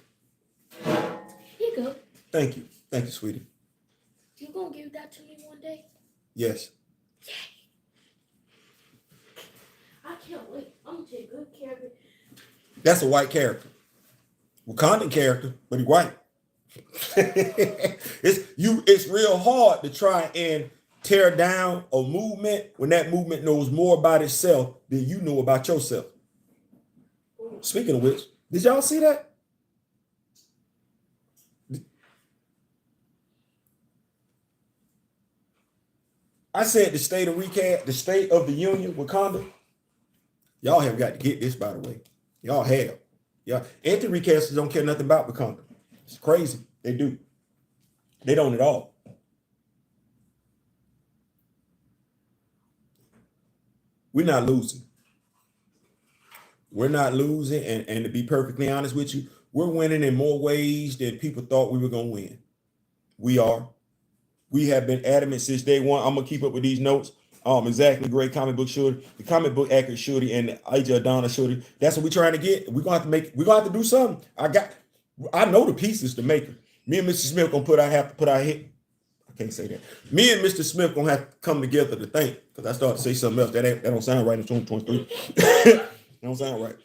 Here you go. Thank you. Thank you, sweetie. You gonna give that to me one day? Yes. I can't wait. I'm gonna take good care of it. That's a white character. Wakandan character, but he's white. It's real hard to try and tear down a movement when that movement knows more about itself than you know about yourself. Speaking of which, did y'all see that? I said the state of recast, the state of the union, Wakanda. Y'all have got to get this, by the way. Y'all have. Yeah, anti-recasters don't care nothing about Wakanda. It's crazy. They do. They don't at all. We're not losing. We're not losing. And to be perfectly honest with you, we're winning in more ways than people thought we were going to win. We are. We have been adamant since day one. I'm going to keep up with these notes. Exactly. Great comic book shorty, the comic book accurate shorty, and the Aja Adana shorty. That's what we're trying to get. We're going to have to do something. I know the pieces to make it. Me and Mr. Smith have to put our hit. I can't say that. Me and Mr. Smith gonna have to come together to think, because I started to say something else that don't sound right in 2023. That don't sound right.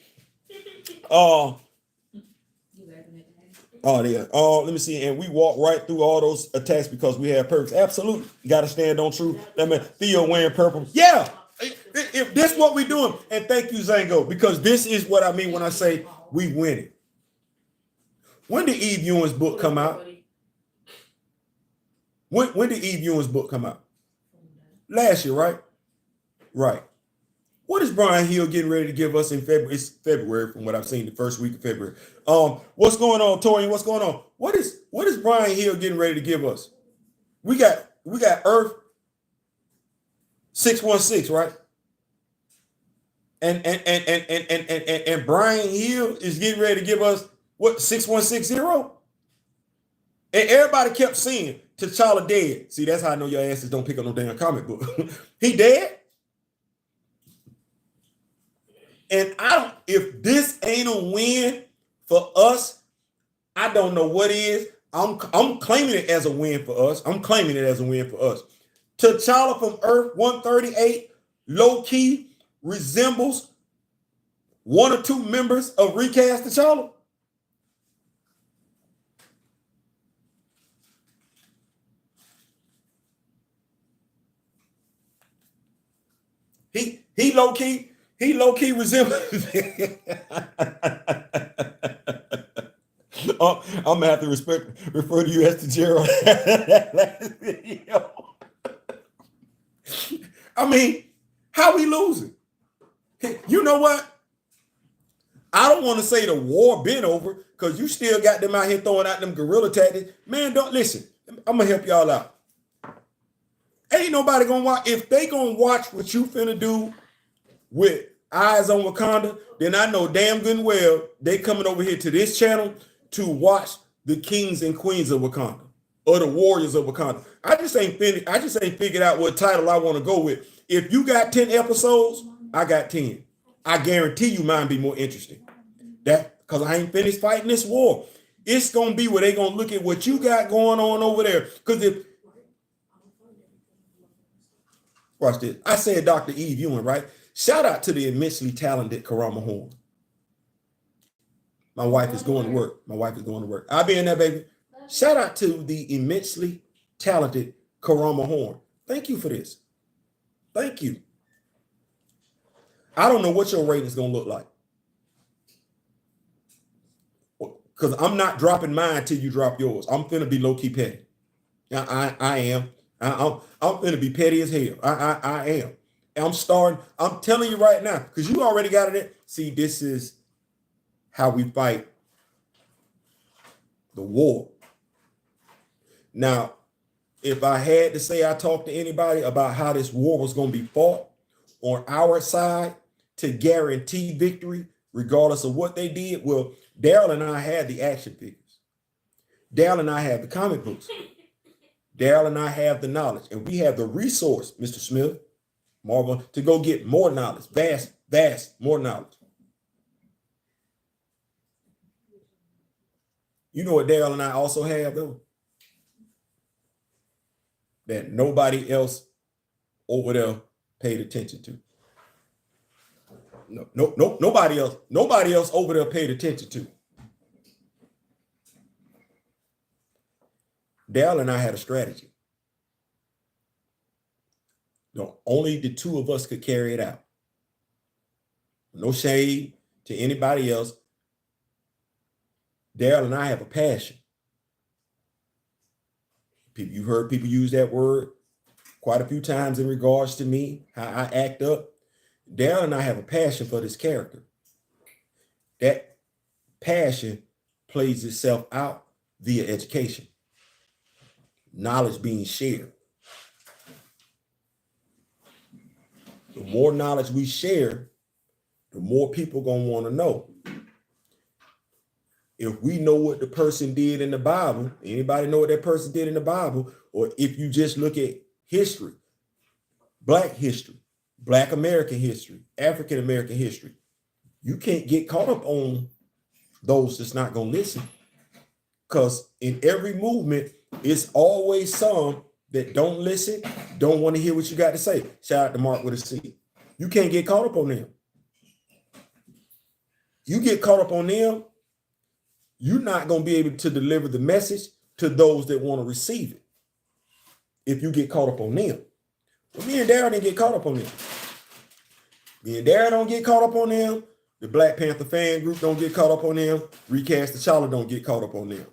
Yeah. Let me see. And we walk right through all those attacks because we have perks. Absolutely. You got to stand on truth. That man, Theo wearing purple. Yeah. If this what we doing. And thank you, Zango, because this is what I mean when I say we win it. When did Eve Ewing's book come out? When did Eve Ewing's book come out? Last year, right? Right. What is Brian Hill getting ready to give us in February? It's February from what I've seen, the first week of February. What's going on, Torian? What's going on? What is Brian Hill getting ready to give us? We got Earth 616, right? And Brian Hill is getting ready to give us what, 6160? And everybody kept saying T'Challa dead. See, that's how I know your asses don't pick up no damn comic book. He dead? And if this ain't a win for us, I don't know what is. I'm claiming it as a win for us. T'Challa from Earth 138 low-key resembles one or two members of Recast T'Challa. He low-key resembles. I'm gonna have to refer to you as to Gerald. I mean, how we losing? You know what? I don't want to say the war been over because you still got them out here throwing out them guerrilla tactics. Man, don't listen. I'm gonna help y'all out. Ain't nobody gonna watch. If they gonna watch what you finna do with Eyes on Wakanda, then I know damn good and well they coming over here to this channel to watch the kings and queens of Wakanda or the warriors of Wakanda. I just ain't figured out what title I want to go with. If you got 10 episodes, I got 10. I guarantee you mine be more interesting. That because I ain't finished fighting this war. It's gonna be where they gonna look at what you got going on over there. Because if watch this, I said Dr. Eve Ewing, right? Shout out to the immensely talented Karama Horn. My wife is going to work. My wife is going to work. I'll be in there, baby. Shout out to the immensely talented Karama Horn. Thank you for this. Thank you. I don't know what your rating is going to look like. Because I'm not dropping mine till you drop yours. I'm finna be low-key petty. I am. I'm finna be petty as hell. I am. I'm starting. I'm telling you right now, because you already got it. See, this is how we fight the war. Now, if I had to say I talked to anybody about how this war was going to be fought on our side to guarantee victory, regardless of what they did, well, Daryl and I had the action figures. Daryl and I have the comic books. Daryl and I have the knowledge, and we have the resource, Mr. Smith, Marvel, to go get more knowledge, vast, more knowledge. You know what Daryl and I also have, though? That nobody else over there paid attention to. Nobody else over there paid attention to. Daryl and I had a strategy. No, only the two of us could carry it out. No shade to anybody else. Daryl and I have a passion. You've heard people use that word quite a few times in regards to me, how I act up. Daryl and I have a passion for this character. That passion plays itself out via education. Knowledge being shared. The more knowledge we share, the more people gonna want to know. If we know what the person did in the Bible, anybody know what that person did in the Bible? Or if you just look at history, Black history, Black American history, African American history, you can't get caught up on those that's not gonna listen. Because in every movement, it's always some that don't listen, don't want to hear what you got to say. Shout out to Mark with a C. You can't get caught up on them. You get caught up on them, you're not going to be able to deliver the message to those that want to receive it if you get caught up on them. But me and Darren didn't get caught up on them. Me and Darren don't get caught up on them. The Black Panther fan group don't get caught up on them. Recast T'Challa don't get caught up on them.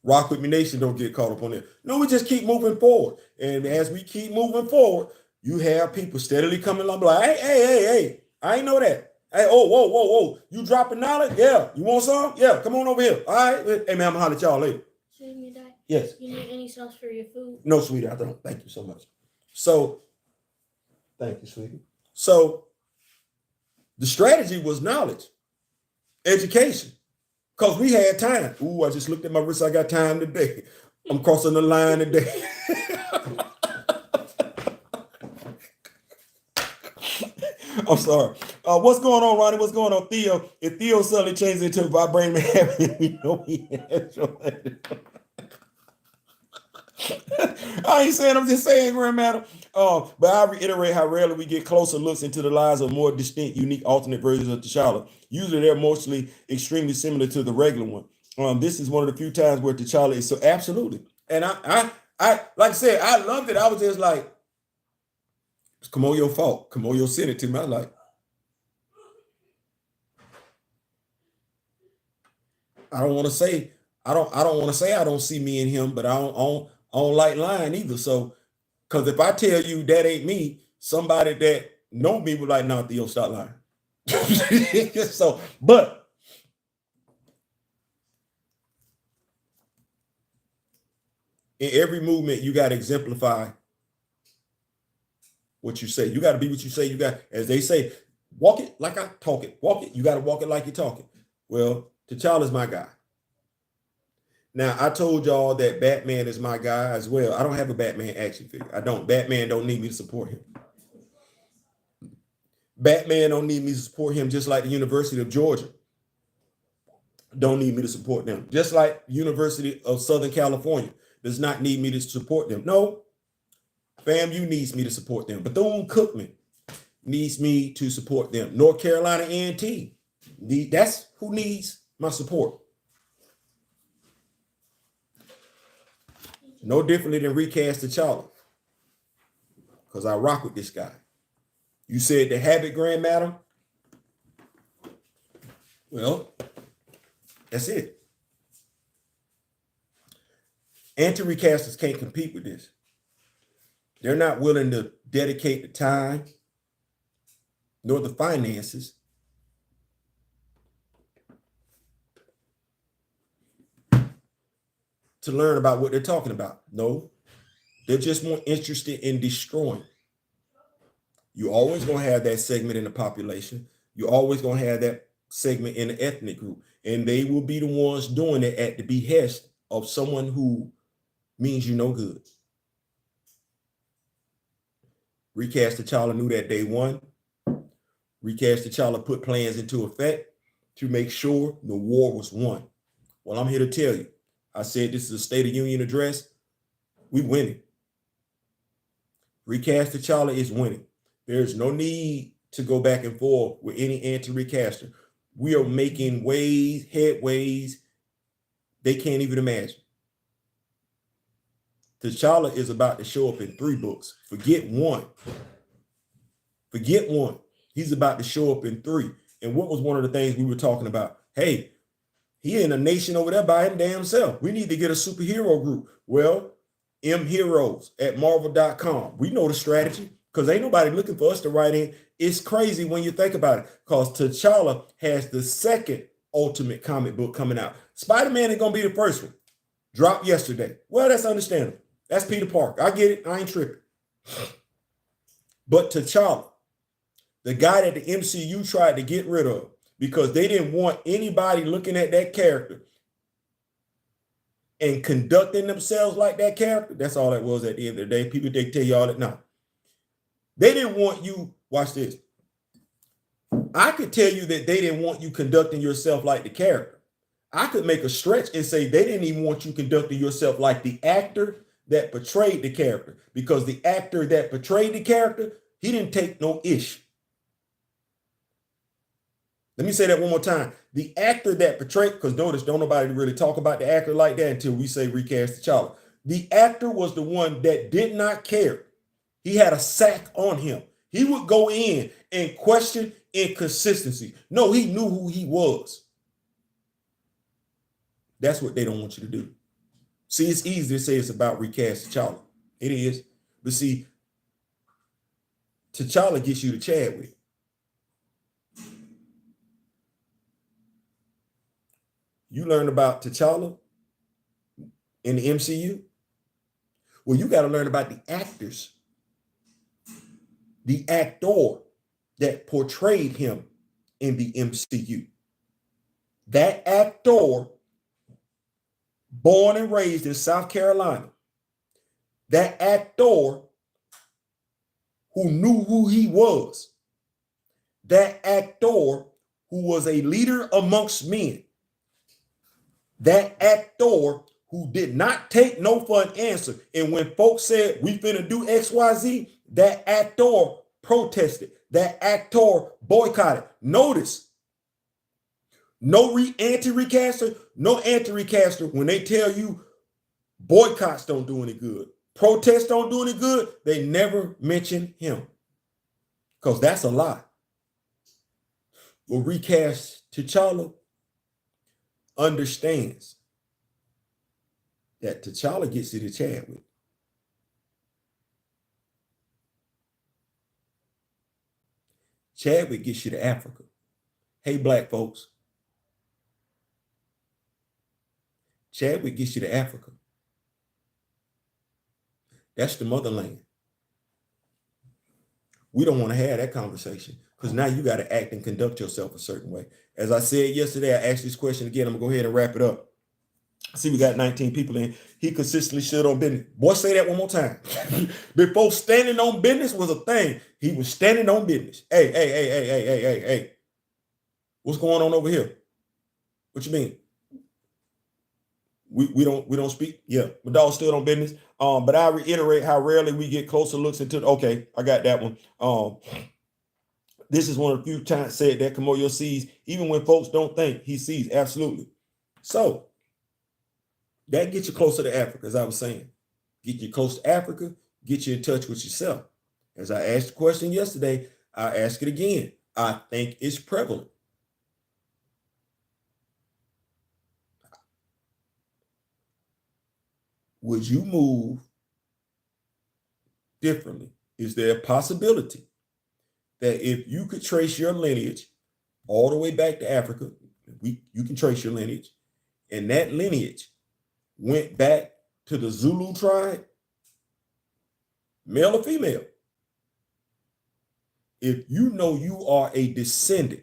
Rock With Me Nation don't get caught up on them. No, we just keep moving forward. And as we keep moving forward, you have people steadily coming along like, hey, I ain't know that. Hey, whoa. You dropping knowledge? Yeah. You want some? Yeah, come on over here. All right. Hey, man, I'm going to holler at y'all later. Sweetie, Dad? Yes. You need any sauce for your food? No, sweetie, I don't. Thank you so much. So, thank you, sweetie. So, the strategy was knowledge, education, because we had time. Ooh, I just looked at my wrist. I got time today. I'm crossing the line today. I'm sorry. What's going on, Ronnie? What's going on, Theo? If Theo suddenly changes into a vibrating man, we know he has I ain't saying, I'm just saying, grandmatter. But I reiterate how rarely we get closer looks into the lives of more distinct, unique, alternate versions of T'Challa. Usually they're mostly extremely similar to the regular one. This is one of the few times where T'Challa is so absolutely. And I like I said, I loved it. I was just like, it's Kamoyo fault. Kamoyo sent it to me. I was like, I don't want to say I don't see me in him, but I don't like lying either. So, because if I tell you that ain't me, somebody that know me would like, no, Theo, stop lying. So, but in every movement, you got to exemplify what you say. You got to be what you say. You got, as they say, walk it like I talk it. Walk it. You got to walk it like you talk it. Well, T'Challa's my guy. Now, I told y'all that Batman is my guy as well. I don't have a Batman action figure. I don't. Batman don't need me to support him. Batman don't need me to support him, just like the University of Georgia don't need me to support them. Just like University of Southern California does not need me to support them. No, FAMU needs me to support them. Bethune-Cookman needs me to support them. North Carolina A&T, that's who needs my support. No differently than Recast T'Challa, because I rock with this guy. You said the habit, Grand Madam? Well, that's it. Anti-recasters can't compete with this. They're not willing to dedicate the time nor the finances to learn about what they're talking about. No, they're just more interested in destroying. You're always going to have that segment in the population. You're always going to have that segment in the ethnic group. And they will be the ones doing it at the behest of someone who means you no good. Recast T'Challa knew that day one. Recast T'Challa put plans into effect to make sure the war was won. Well, I'm here to tell you, I said this is a State of Union address. We winning. Recast T'Challa is winning. There's no need to go back and forth with any anti-recaster. We are making headways they can't even imagine. T'Challa is about to show up in 3 books. Forget one. He's about to show up in 3. And what was one of the things we were talking about? Hey, he in a nation over there by his damn self. We need to get a superhero group. Well, Heroes at Marvel.com. We know the strategy because ain't nobody looking for us to write in. It's crazy when you think about it because T'Challa has the second Ultimate comic book coming out. Spider-Man ain't going to be the first one. Dropped yesterday. Well, that's understandable. That's Peter Parker. I get it. I ain't tripping. But T'Challa, the guy that the MCU tried to get rid of because they didn't want anybody looking at that character and conducting themselves like that character. That's all that was at the end of the day. People, they tell you all that. No. They didn't want you, watch this. I could tell you that they didn't want you conducting yourself like the character. I could make a stretch and say they didn't even want you conducting yourself like the actor that portrayed the character, because the actor that portrayed the character, he didn't take no ish. Let me say that one more time. The actor that portrayed, because notice, don't nobody really talk about the actor like that until we say Recast T'Challa. The actor was the one that did not care. He had a sack on him. He would go in and question inconsistency. No, he knew who he was. That's what they don't want you to do. See, it's easy to say it's about Recast T'Challa. It is. But see, T'Challa gets you to Chadwick. You learn about T'Challa in the MCU. Well, you got to learn about the actors, the actor that portrayed him in the MCU. That actor, born and raised in South Carolina, that actor who knew who he was, that actor who was a leader amongst men, that actor who did not take no for an answer. And when folks said, we finna do XYZ, that actor protested. That actor boycotted. Notice, no anti-recaster, when they tell you boycotts don't do any good, protests don't do any good, they never mention him. Because that's a lie. Well, Recast T'Challa understands that T'Challa gets you to Chadwick. Chadwick gets you to Africa. Hey, black folks. Chadwick gets you to Africa. That's the motherland. We don't want to have that conversation because now you got to act and conduct yourself a certain way. As I said yesterday, I asked this question again. I'm going to go ahead and wrap it up. See, we got 19 people in. He consistently stood on business. Boy, say that one more time. Before standing on business was a thing, he was standing on business. Hey. What's going on over here? What you mean? We don't speak. Yeah, my dog stood on business. But I reiterate how rarely we get closer looks into. Okay, I got that one. This is one of the few times said that Kamoyo sees, even when folks don't think he sees. Absolutely. So that gets you closer to Africa, as I was saying. Get you close to Africa, get you in touch with yourself. As I asked the question yesterday, I ask it again. I think it's prevalent. Would you move differently? Is there a possibility that if you could trace your lineage all the way back to Africa, you can trace your lineage, and that lineage went back to the Zulu tribe, male or female? If you know you are a descendant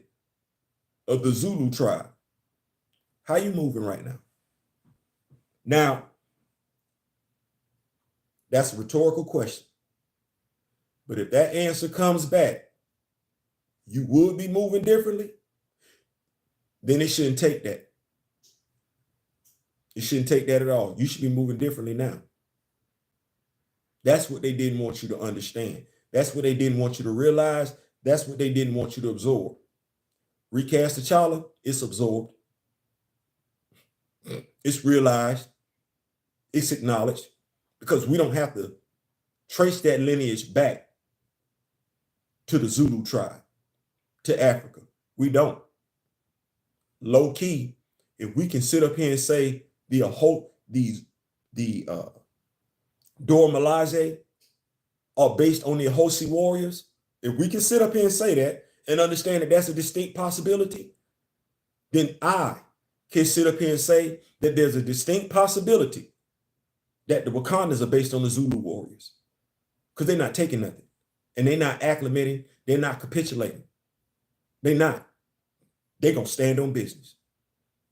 of the Zulu tribe, how you moving right now? Now, that's a rhetorical question. But if that answer comes back, you would be moving differently, then it shouldn't take that. It shouldn't take that at all. You should be moving differently now. That's what they didn't want you to understand. That's what they didn't want you to realize. That's what they didn't want you to absorb. Recast T'Challa, it's absorbed. It's realized. It's acknowledged, because we don't have to trace that lineage back to the Zulu tribe, to Africa. We don't. Low key, if we can sit up here and say the Dora Milaje are based on the Ahosi warriors, if we can sit up here and say that and understand that that's a distinct possibility, then I can sit up here and say that there's a distinct possibility that the Wakandas are based on the Zulu warriors, because they're not taking nothing, and they're not acclimating, they're not capitulating. They're not. They're going to stand on business.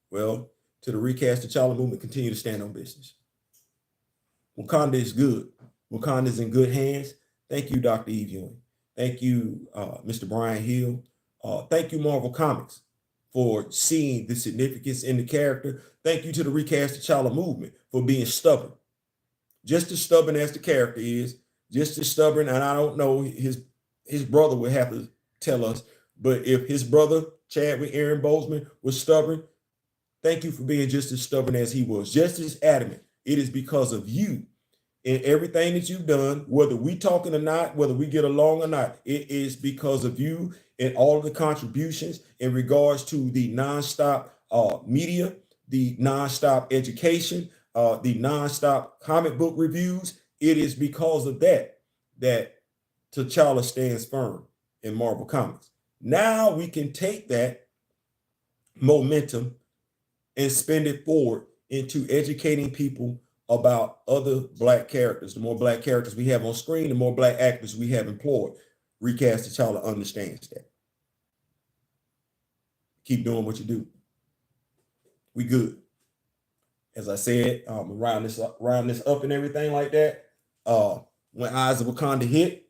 Well, to the Recast T'Challa movement, continue to stand on business. Wakanda is good. Wakanda is in good hands. Thank you, Dr. Eve Ewing. Thank you, Mr. Brian Hill. Thank you, Marvel Comics, for seeing the significance in the character. Thank you to the Recast T'Challa movement for being stubborn. Just as stubborn as the character is, just as stubborn, and I don't know, his brother would have to tell us, but if his brother, Chadwick Aaron Boseman, was stubborn, thank you for being just as stubborn as he was, just as adamant. It is because of you and everything that you've done, whether we talking or not, whether we get along or not, it is because of you and all of the contributions in regards to the nonstop media, the nonstop education, the nonstop comic book reviews. It is because of that T'Challa stands firm in Marvel Comics. Now we can take that momentum and spend it forward into educating people about other Black characters. The more Black characters we have on screen, the more Black actors we have employed. Recast T'Challa understands that. Keep doing what you do. We good. As I said, round this up and everything like that. When Eyes of Wakanda hit,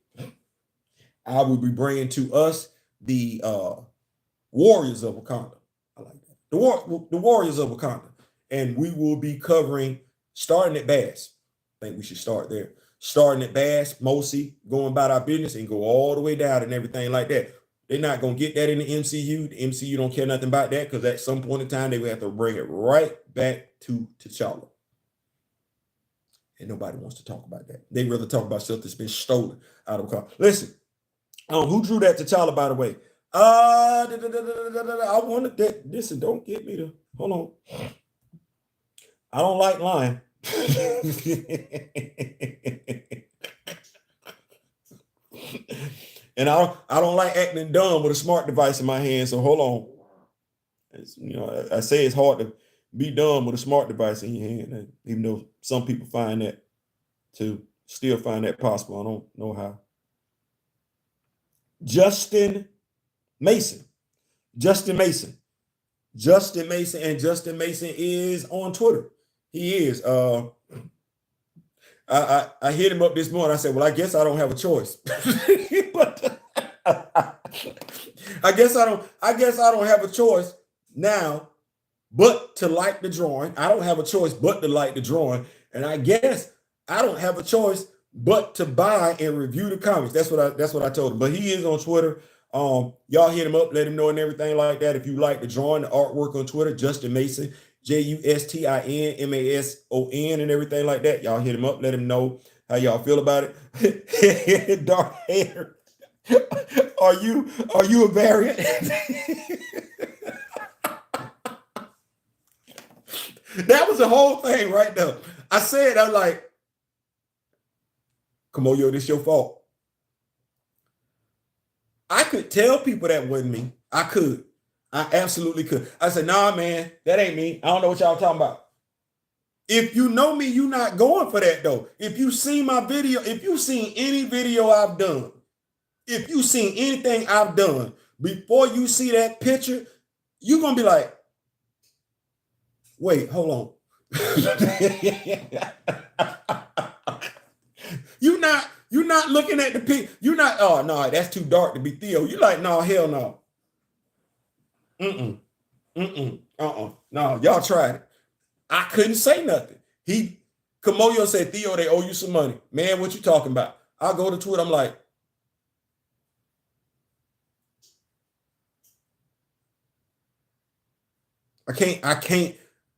I will be bringing to us the Warriors of Wakanda. I like that. The Warriors of Wakanda. And we will be covering, starting at Bass. I think we should start there. Starting at Bass, Mosi, going about our business and go all the way down and everything like that. They're not going to get that in the MCU. The MCU don't care nothing about that, because at some point in time, they will have to bring it right back to T'Challa. And nobody wants to talk about that. They rather talk about stuff that's been stolen out of Wakanda. Listen, who drew that T'Challa, by the way? I wanted that. Listen, don't get me to, hold on. I don't like lying. And I don't like acting dumb with a smart device in my hand. So hold on. I say it's hard to be dumb with a smart device in your hand, even though some people find that still find that possible. I don't know how. Justin Mason, and Justin Mason is on Twitter. He is. I hit him up this morning. I said, well, I guess I don't have a choice. But I guess I don't have a choice now but to like the drawing. I don't have a choice but to like the drawing. And I guess I don't have a choice but to buy and review the comics. That's what I told him. But he is on Twitter. Y'all hit him up, let him know and everything like that. If you like the drawing, the artwork on Twitter, Justin Mason, JUSTIN MASON and everything like that. Y'all hit him up, let him know how y'all feel about it. Dark hair. Are you a variant? That was the whole thing right there. I said, I'm like, come on, yo, this your fault. I could tell people that wasn't me. I could. I absolutely could. I said, nah, man, that ain't me. I don't know what y'all talking about. If you know me, you're not going for that, though. If you seen my video, if you seen any video I've done, if you seen anything I've done, before you see that picture, you're going to be like, wait, hold on. You're not looking at the picture. You're not, oh, no, that's too dark to be Theo. You're like, no, hell no. No, y'all tried it. I couldn't say nothing. Kamoyo said, Theo, they owe you some money. Man, what you talking about? I'll go to Twitter. I'm like,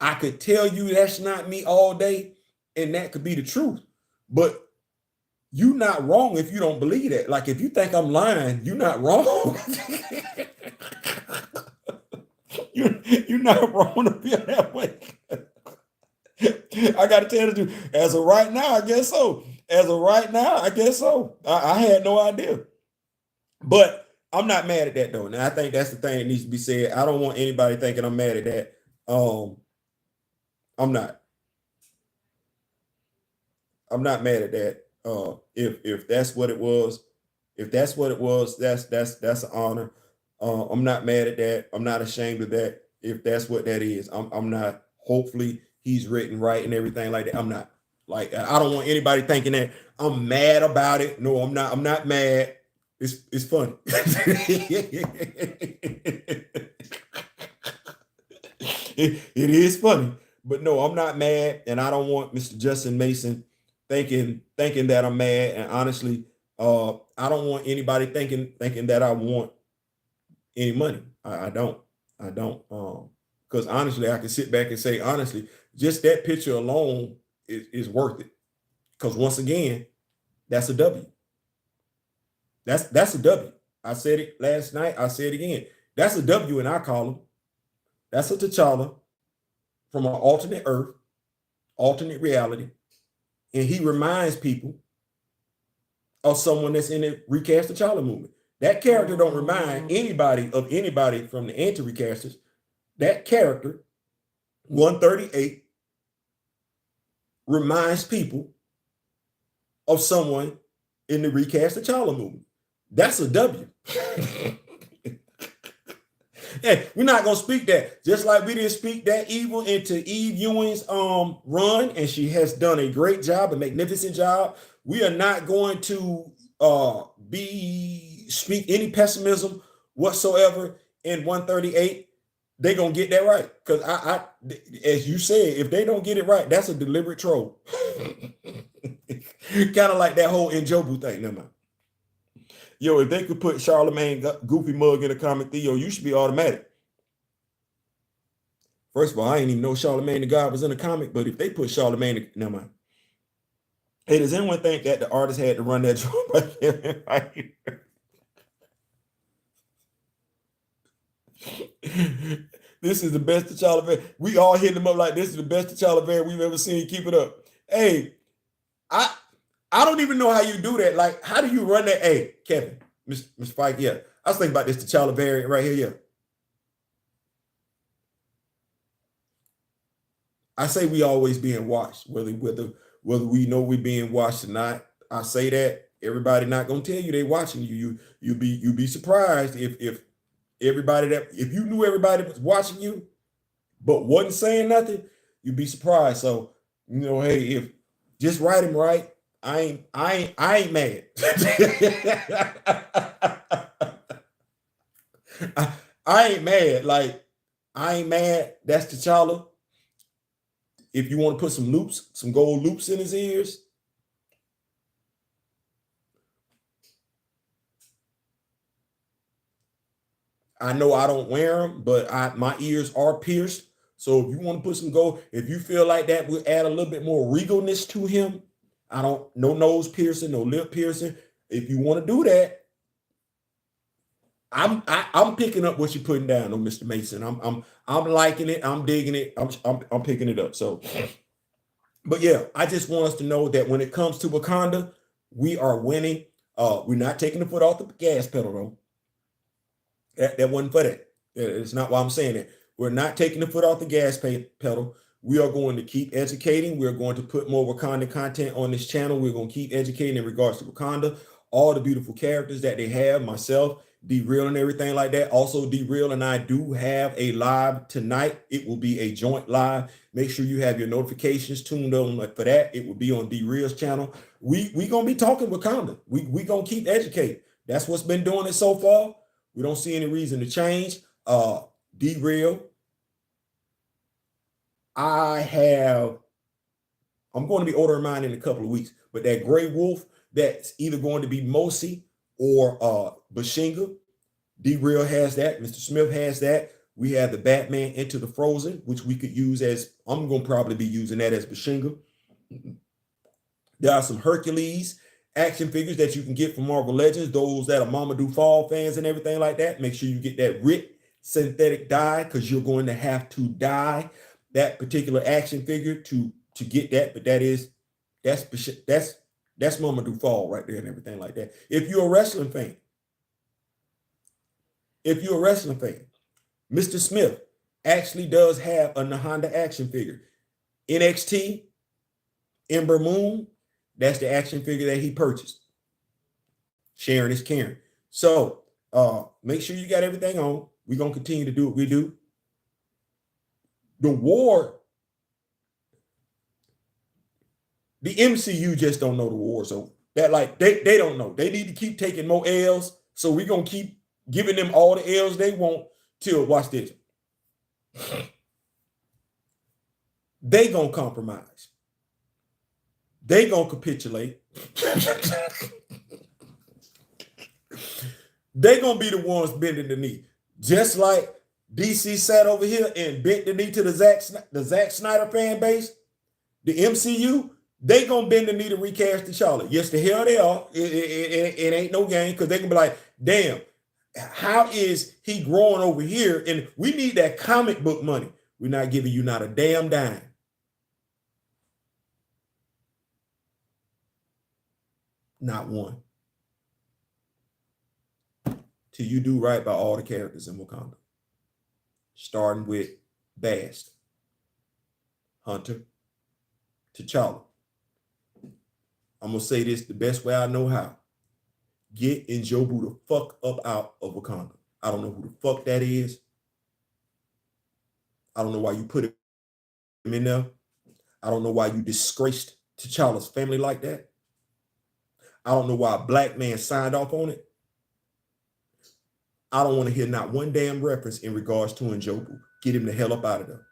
I could tell you that's not me all day, and that could be the truth. But you're not wrong if you don't believe that. Like, if you think I'm lying, you're not wrong. You're not wrong to feel that way. I got to tell you, as of right now, I guess so. As of right now, I guess so. I had no idea. But I'm not mad at that, though. Now, I think that's the thing that needs to be said. I don't want anybody thinking I'm mad at that. I'm not. I'm not mad at that. If that's what it was, that's an honor. I'm not mad at that. I'm not ashamed of that. If that's what that is, I'm not. Hopefully he's written right and everything like that. I'm not. Like, I don't want anybody thinking that I'm mad about it. No, I'm not. I'm not mad. It's funny. It is funny, but no, I'm not mad, and I don't want Mr. Justin Mason thinking that I'm mad. And honestly, I don't want anybody thinking that I want any money. I don't. Because honestly, I can sit back and say, honestly, just that picture alone is worth it. Because once again, that's a W. That's a W. I said it last night. I say it again. That's a W in our column. That's a T'Challa from an alternate Earth, alternate reality. And he reminds people of someone that's in the recast T'Challa movement. That character don't remind anybody from the anti-recasters. That character, 138, reminds people of someone in the recast T'Challa movement. That's a W. Hey, we're not gonna speak that. Just like we didn't speak that evil into Eve Ewing's run, and she has done a great job, a magnificent job. We are not going to speak any pessimism whatsoever in 138. They're gonna get that right. Because I as you said, if they don't get it right, that's a deliberate troll. Kind of like that whole Njobu thing. Never mind. Yo, if they could put Charlemagne Goofy Mug in a comic, Theo, you should be automatic. First of all, I didn't even know Charlemagne the God was in a comic, but if they put Charlemagne, never mind. Hey, does anyone think that the artist had to run that joint right here? This is the best T'Challa variant. We all hit him up like this is the best T'Challa variant we've ever seen. Keep it up. Hey, I don't even know how you do that. Like, how do you run that? Hey, Kevin, Mr. Spike, yeah. I was thinking about this T'Challa variant right here, yeah. I say we always being watched, whether we know we're being watched or not. I say that everybody not gonna tell you they watching you. You be surprised if everybody if you knew everybody was watching you, but wasn't saying nothing, you'd be surprised. So, hey, if just write him right. I ain't mad. I ain't mad. Like, I ain't mad. That's T'Challa. If you want to put some gold loops in his ears, I know I don't wear them, but my ears are pierced. So if you want to put some gold, if you feel like that will add a little bit more regalness to him, I don't no nose piercing, no lip piercing. If you want to do that, I'm picking up what you're putting down, on Mr. Mason. I'm liking it. I'm digging it. I'm picking it up. So, but yeah, I just want us to know that when it comes to Wakanda, we are winning. We're not taking the foot off the gas pedal though. That wasn't for that. It's not why I'm saying that. We're not taking the foot off the gas pedal. We are going to keep educating. We're going to put more Wakanda content on this channel. We're going to keep educating in regards to Wakanda, all the beautiful characters that they have, myself, D-Real and everything like that. Also, D-Real and I do have a live tonight. It will be a joint live. Make sure you have your notifications tuned on for that. It will be on D-Real's channel. We going to be talking Wakanda. We going to keep educating. That's what's been doing it so far. We don't see any reason to change. D-Real, I'm going to be ordering mine in a couple of weeks, but that gray wolf, that's either going to be Mosi or Bashinga. D-Real has that. Mr. Smith has that. We have the Batman Into the Frozen, which we could use as, I'm going to probably be using that as Bashinga. There are some Hercules action figures that you can get from Marvel Legends, those that are Mamadou Fall fans and everything like that. Make sure you get that RIT synthetic dye, because you're going to have to dye that particular action figure to get that. But that's Mamadou Fall right there and everything like that. If you're a wrestling fan, Mr. Smith actually does have a Nahanda action figure. NXT, Ember Moon, that's the action figure that he purchased. Sharing is caring. So make sure you got everything on. We're going to continue to do what we do. The war, the MCU just don't know the war's over. That like they don't know. They need to keep taking more L's. So we're going to keep giving them all the L's they want till, watch this, they going to compromise. They going to capitulate. They going to be the ones bending the knee. Just like DC sat over here and bent the knee to the Zack Snyder fan base, the MCU, they going to bend the knee to recast the Charlotte. Yes, the hell they are. It ain't no game, because they can be like, damn, how is he growing over here? And we need that comic book money. We're not giving you not a damn dime. Not one. Till you do right by all the characters in Wakanda. Starting with Bast, Hunter, T'Challa. I'm going to say this the best way I know how. Get Njobu the fuck up out of Wakanda. I don't know who the fuck that is. I don't know why you put him in there. I don't know why you disgraced T'Challa's family like that. I don't know why a black man signed off on it. I don't want to hear not one damn reference in regards to Njobu. Get him the hell up out of there.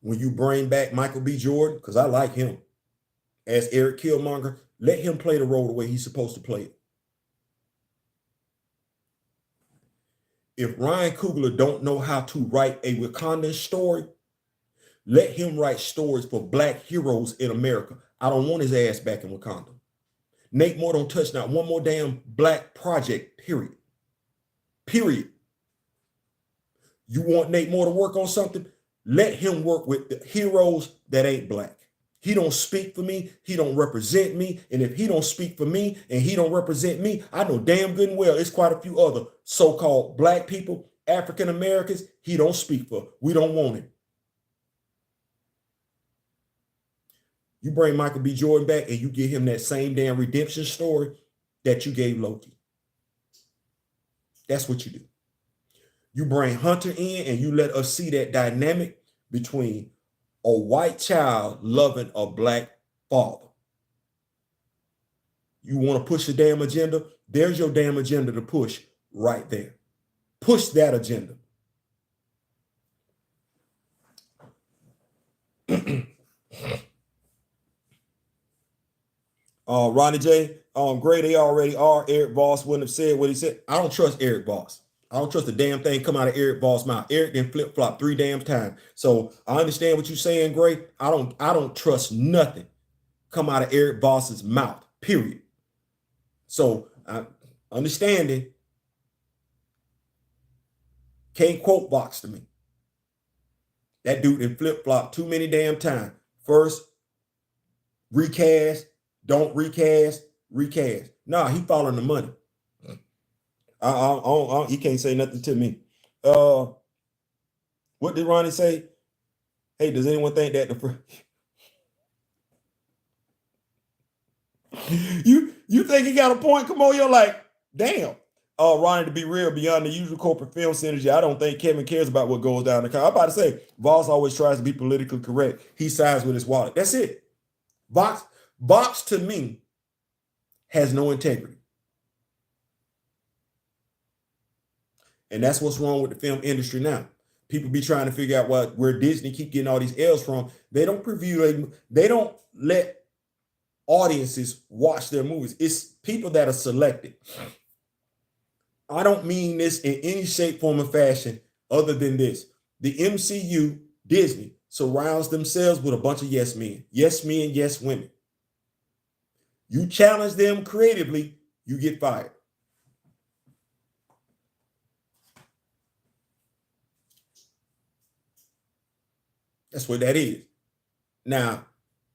When you bring back Michael B. Jordan, because I like him, as Eric Killmonger, let him play the role the way he's supposed to play it. If Ryan Coogler don't know how to write a Wakandan story, let him write stories for black heroes in America. I don't want his ass back in Wakanda. Nate Moore don't touch not one more damn black project, period. Period. You want Nate Moore to work on something? Let him work with the heroes that ain't black. He don't speak for me. He don't represent me. And if he don't speak for me and he don't represent me, I know damn good and well it's quite a few other so-called black people, African Americans, he don't speak for. We don't want him. You bring Michael B. Jordan back and you give him that same damn redemption story that you gave Loki. That's what you do. You bring Hunter in and you let us see that dynamic between a white child loving a black father. You want to push the damn agenda? There's your damn agenda to push right there. Push that agenda. Ronnie J. Gray, they already are. Eric Voss wouldn't have said what he said. I don't trust Eric Voss. I don't trust a damn thing come out of Eric Voss' mouth. Eric then flip flop 3 damn times. So I understand what you're saying, Gray. I don't trust nothing come out of Eric Voss's mouth. Period. So I understanding can't quote box to me. That dude then flip flop too many damn times. First, recast, don't recast, recast. Nah, he following the money. He can't say nothing to me. What did Ronnie say? Hey, does anyone think that the you think he got a point? Come on, you're like, damn. Ronnie, to be real, beyond the usual corporate film synergy, I don't think Kevin cares about what goes down the car. I'm about to say, Voss always tries to be politically correct. He sides with his wallet. That's it. Vox to me has no integrity. And that's what's wrong with the film industry now. People be trying to figure out where Disney keep getting all these L's from. They don't preview, they don't let audiences watch their movies. It's people that are selected. I don't mean this in any shape, form, or fashion other than this. The MCU, Disney, surrounds themselves with a bunch of yes men, yes women. You challenge them creatively, you get fired. That's what that is. Now,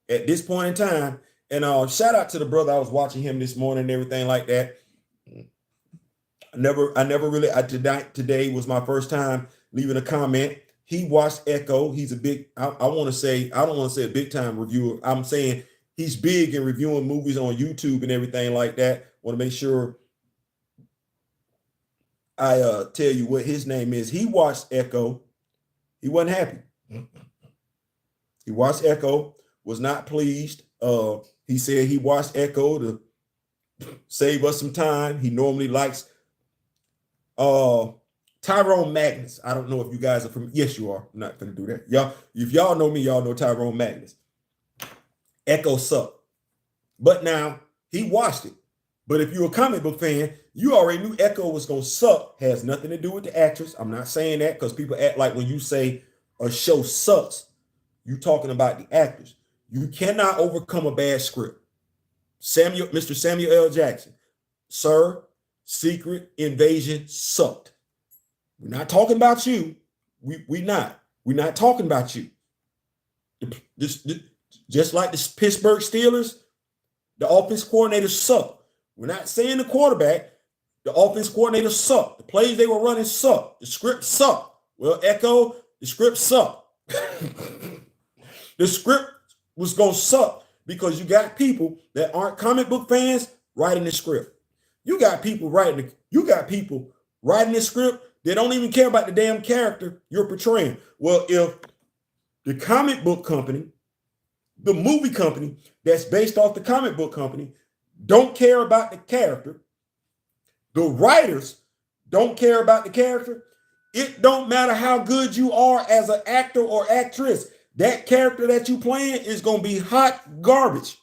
at this point in time, and shout out to the brother, I was watching him this morning and everything like that. Today was my first time leaving a comment. He watched Echo. He's a big, I don't want to say a big time reviewer. I'm saying he's big in reviewing movies on YouTube and everything like that. Want to make sure I tell you what his name is. He watched Echo. He wasn't happy. He watched Echo, was not pleased. He said he watched Echo to save us some time. He normally likes Tyrone Magnus. I don't know if you guys are from. Yes, you are. I'm not going to do that. Y'all, if y'all know me, y'all know Tyrone Magnus. Echo sucked. But now he watched it. But if you're a comic book fan, you already knew Echo was going to suck. Has nothing to do with the actress. I'm not saying that because people act like when you say a show sucks, you're talking about the actors. You cannot overcome a bad script. Mr. Samuel L. Jackson, sir, Secret Invasion sucked. We're not talking about you. We're not talking about you. Just like the Pittsburgh Steelers, the offense coordinator sucked. We're not saying the quarterback. The offense coordinator sucked. The plays they were running sucked. The script sucked. Well, Echo, the script sucked. The script was going to suck because you got people that aren't comic book fans writing the script. You got people writing the script that don't even care about the damn character you're portraying. Well, if the comic book company, the movie company that's based off the comic book company don't care about the character, the writers don't care about the character, it don't matter how good you are as an actor or actress. That character that you playing is going to be hot garbage.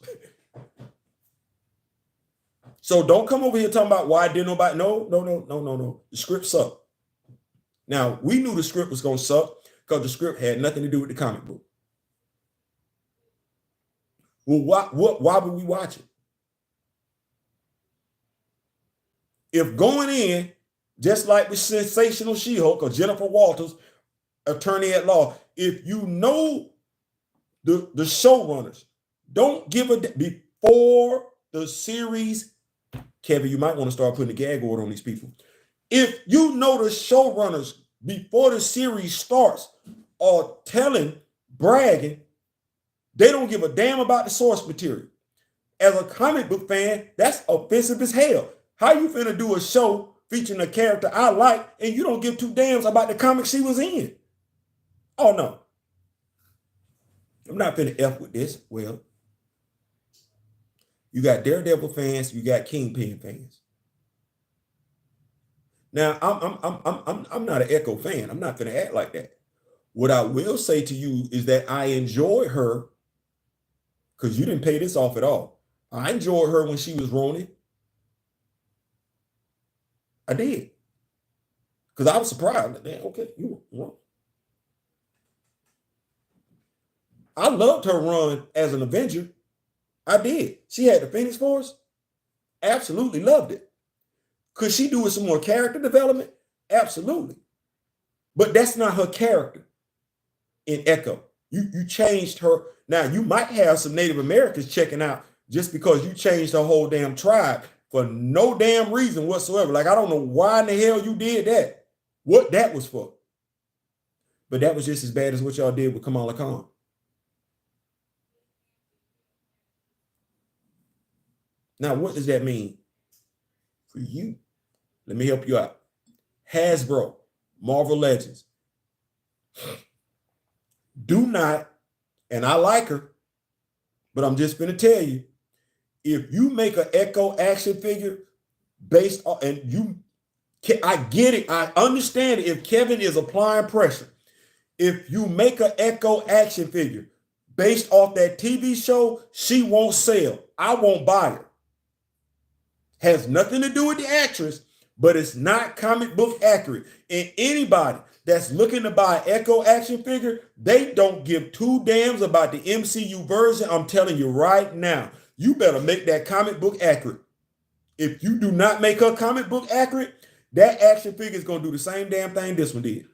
So don't come over here talking about why didn't nobody. No. The script sucked. Now, we knew the script was going to suck because the script had nothing to do with the comic book. Well, why would we watch it? If going in, just like with Sensational She-Hulk or Jennifer Walters, attorney at law, if you know the showrunners, don't give a before the series. Kevin, you might want to start putting a gag order on these people. If you know the showrunners before the series starts are bragging, they don't give a damn about the source material. As a comic book fan, that's offensive as hell. How you finna do a show featuring a character I like and you don't give two damns about the comic she was in? Oh, no. I'm not finna F with this. Well, you got Daredevil fans, you got Kingpin fans. Now, I'm not an Echo fan. I'm not finna act like that. What I will say to you is that I enjoy her because you didn't pay this off at all. I enjoyed her when she was Ronin. I did. Because I was surprised. Man, okay, you were wrong. I loved her run as an Avenger. I did. She had the Phoenix Force. Absolutely loved it. Could she do with some more character development? Absolutely. But that's not her character in Echo. You changed her. Now, you might have some Native Americans checking out just because you changed her whole damn tribe for no damn reason whatsoever. Like, I don't know why in the hell you did that. What that was for. But that was just as bad as what y'all did with Kamala Khan. Now, what does that mean for you? Let me help you out. Hasbro, Marvel Legends. Do not, and I like her, but I'm just going to tell you, if you make an Echo action figure based on, and you, I get it, I understand it if Kevin is applying pressure. If you make an Echo action figure based off that TV show, she won't sell. I won't buy her. Has nothing to do with the actress, but it's not comic book accurate. And anybody that's looking to buy an Echo action figure, they don't give two damns about the MCU version. I'm telling you right now, you better make that comic book accurate. If you do not make her comic book accurate, that action figure is going to do the same damn thing this one did.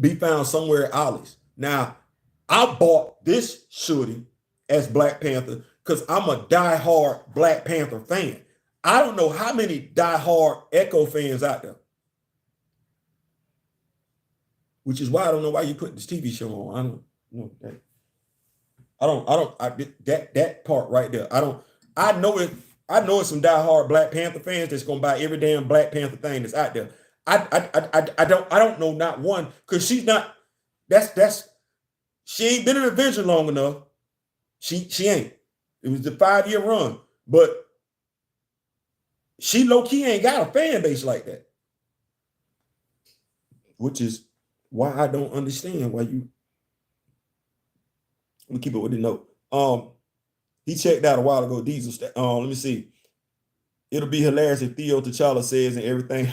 Be found somewhere at Ollie's. Now, I bought this shorty as Black Panther because I'm a diehard Black Panther fan. I don't know how many diehard Echo fans out there. Which is why I don't know why you put this TV show on. I don't know that part right there. I know it's some diehard Black Panther fans that's gonna buy every damn Black Panther thing that's out there. I don't know not one, because she's not, she ain't been an Avenger long enough. She ain't. It was the 5-year run, but she low-key ain't got a fan base like that. Which is why I don't understand why you. Let me keep it with the note. He checked out a while ago. Diesel. Let me see. It'll be hilarious if Theo T'Challa says and everything.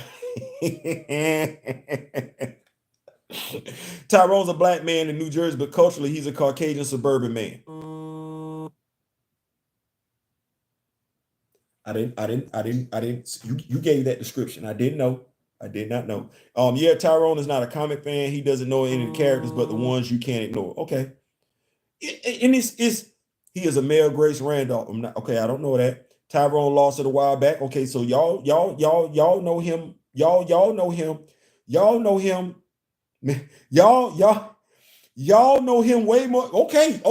Tyrone's a Black man in New Jersey, but culturally he's a Caucasian suburban man. I didn't. You gave that description. I didn't know. I did not know. Yeah, Tyrone is not a comic fan. He doesn't know any of the characters, but the ones you can't ignore. Okay. And he is a male Grace Randolph. I don't know that. Tyrone lost it a while back. Okay, so y'all know him. Y'all know him. Y'all know him. Y'all know him way more. Okay.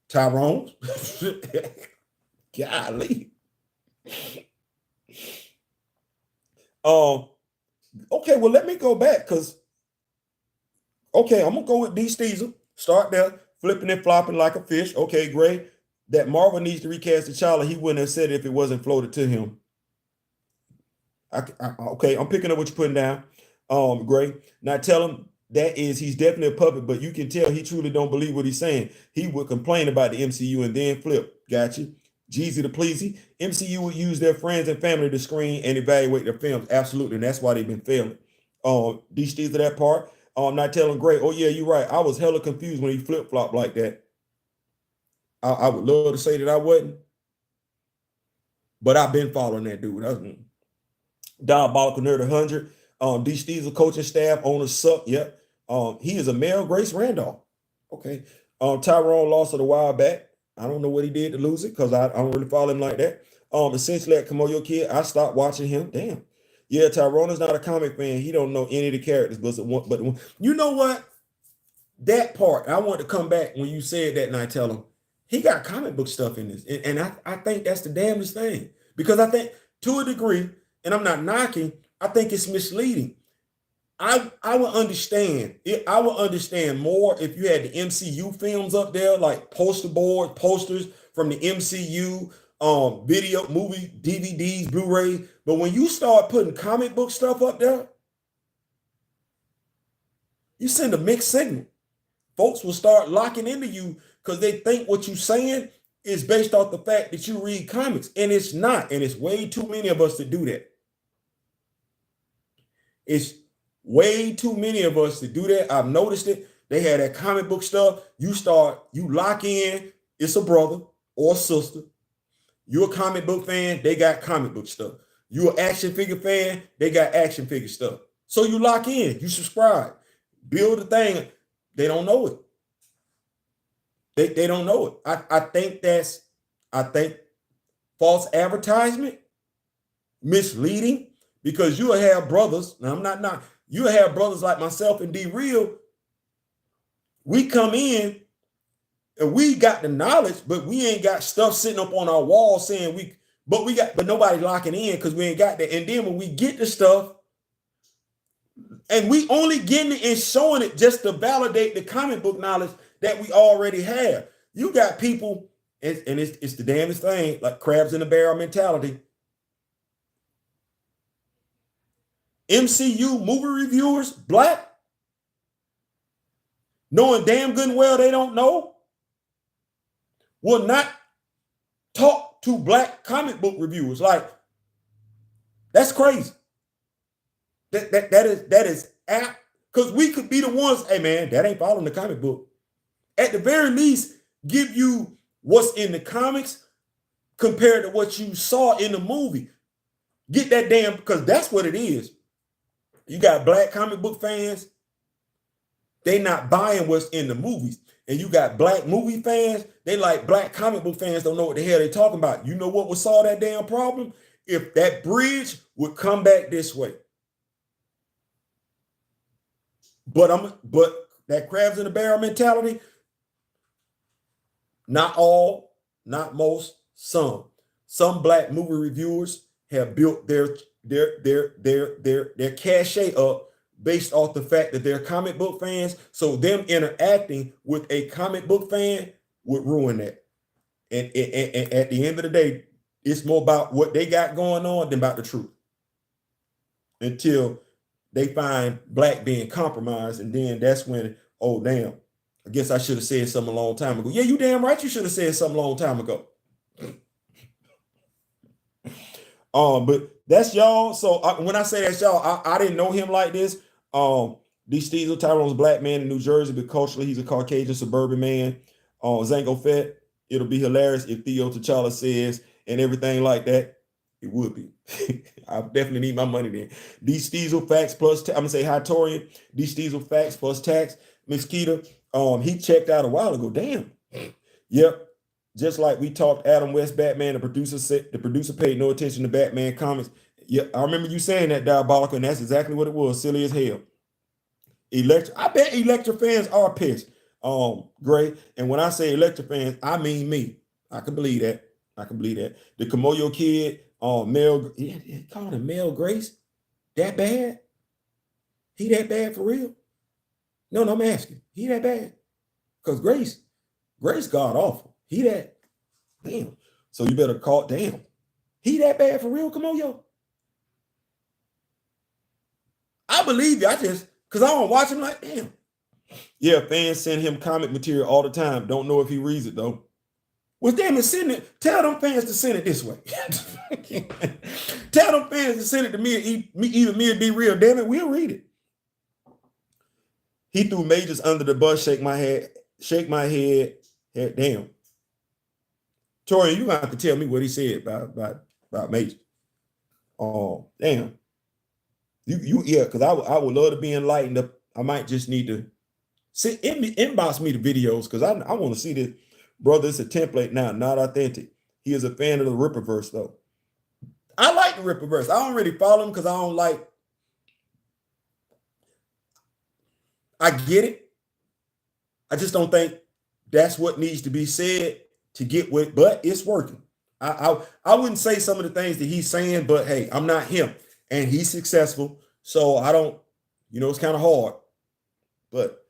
Tyrone. Golly. Okay, well, let me go back because I'm gonna go with D. Steezer. Start there, flipping and flopping like a fish. Okay, great. That Marvel needs to recast T'Challa. He wouldn't have said it if it wasn't floated to him. Okay, I'm picking up what you're putting down. Great. Now tell him he's definitely a puppet, but you can tell he truly don't believe what he's saying. He would complain about the MCU and then flip. Got you. Jeezy the Pleasy. MCU would use their friends and family to screen and evaluate their films. Absolutely. And that's why they've been failing. D. Steezer that part. Not telling Gray, oh yeah, you're right. I was hella confused when he flip-flopped like that. I would love to say that I wasn't, but I've been following that dude. Diabolical Nerd 100. D. Steezer coaching staff, owner suck. Yep. He is a male Grace Randolph. Okay. Tyrone lost it a while back. I don't know what he did to lose it because I don't really follow him like that. Essentially at Kamoyo Kid, I stopped watching him. Damn. Yeah, Tyrone is not a comic fan. He don't know any of the characters, but you know what? That part, I want to come back when you said that, and I tell him he got comic book stuff in this, and I think that's the damnedest thing, because I think to a degree, and I'm not knocking, I think it's misleading. I would understand it. I would understand more if you had the MCU films up there, like poster board, posters from the MCU, video, movie, DVDs, Blu-ray. But when you start putting comic book stuff up there, You send a mixed signal. Folks will start locking into you because they think what you're saying is based off the fact that you read comics, and it's not. And it's way too many of us to do that. It's way too many of us to do that. I've noticed it. They had that comic book stuff. You lock in. It's a brother or a sister. You're a comic book fan. They got comic book stuff. You're an action figure fan. They got action figure stuff. So you lock in. You subscribe. Build a thing. They don't know it. They don't know it. I think false advertisement, misleading, because you'll have brothers. Now I'm not. You'll have brothers like myself and D Real. We come in and we got the knowledge, but we ain't got stuff sitting up on our wall saying but nobody locking in because we ain't got that. And then when we get the stuff, and we only getting it and showing it just to validate the comic book knowledge that we already have. You got people, and it's the damnest thing, like crabs in the barrel mentality. MCU movie reviewers, black, knowing damn good and well they don't know, will not talk to black comic book reviewers. Like, that's crazy. That is apt, because we could be the ones, hey man, that ain't following the comic book. At the very least, give you what's in the comics compared to what you saw in the movie. Get that damn, because that's what it is. You got black comic book fans, they not buying what's in the movies. And you got black movie fans, they like black comic book fans don't know what the hell they talking about. You know what would solve that damn problem? If that bridge would come back this way. But that crabs in the barrel mentality, not all, not most, some. Some black movie reviewers have built their cachet up based off the fact that they're comic book fans. So them interacting with a comic book fan would ruin that. And at the end of the day, it's more about what they got going on than about the truth. Until they find black being compromised, and then that's when, oh damn, I guess I should have said something a long time ago. Yeah, you damn right you should have said something a long time ago. But that's y'all. So when I say that's y'all, I didn't know him like this. D. Steezel, Tyrone's a black man in New Jersey, but culturally he's a Caucasian suburban man. Zango Fett, it'll be hilarious if Theo T'Challa says and everything like that. It would be. I definitely need my money then. D. Steezel facts plus I'm gonna say hi Torian. D. Steezel facts plus tax. Miss Keita, he checked out a while ago. Damn. Yep. Just like we talked Adam West Batman, the producer paid no attention to Batman comics. Yeah, I remember you saying that, Diabolical, and that's exactly what it was. Silly as hell. I bet Electra fans are pissed. Gray. And when I say Electra fans, I mean me. I can believe that. The Kamoyo kid, Mel, he called him Mel Grace. That bad? He that bad for real? No, I'm asking. He that bad? Because Grace god awful. He that, damn. So you better call, damn. He that bad for real, Kamoyo? I believe you. Because I don't watch him like, damn. Yeah, fans send him comic material all the time. Don't know if he reads it, though. Well, damn it, send it. Tell them fans to send it this way. Tell them fans to send it to me, either me or D Real. Damn it, we'll read it. He threw Majors under the bus, shake my head. Damn. Tori, you gonna have to tell me what he said about Majors. Oh, damn. Yeah, because I would love to be enlightened. I might just need to inbox me the videos, because I want to see this. Brother, it's a template now, not authentic. He is a fan of the Rippaverse, though. I like the Rippaverse. I don't really follow him because I don't like. I get it. I just don't think that's what needs to be said to get with, but it's working. I wouldn't say some of the things that he's saying, but hey, I'm not him, and he's successful, so I don't. It's kind of hard, but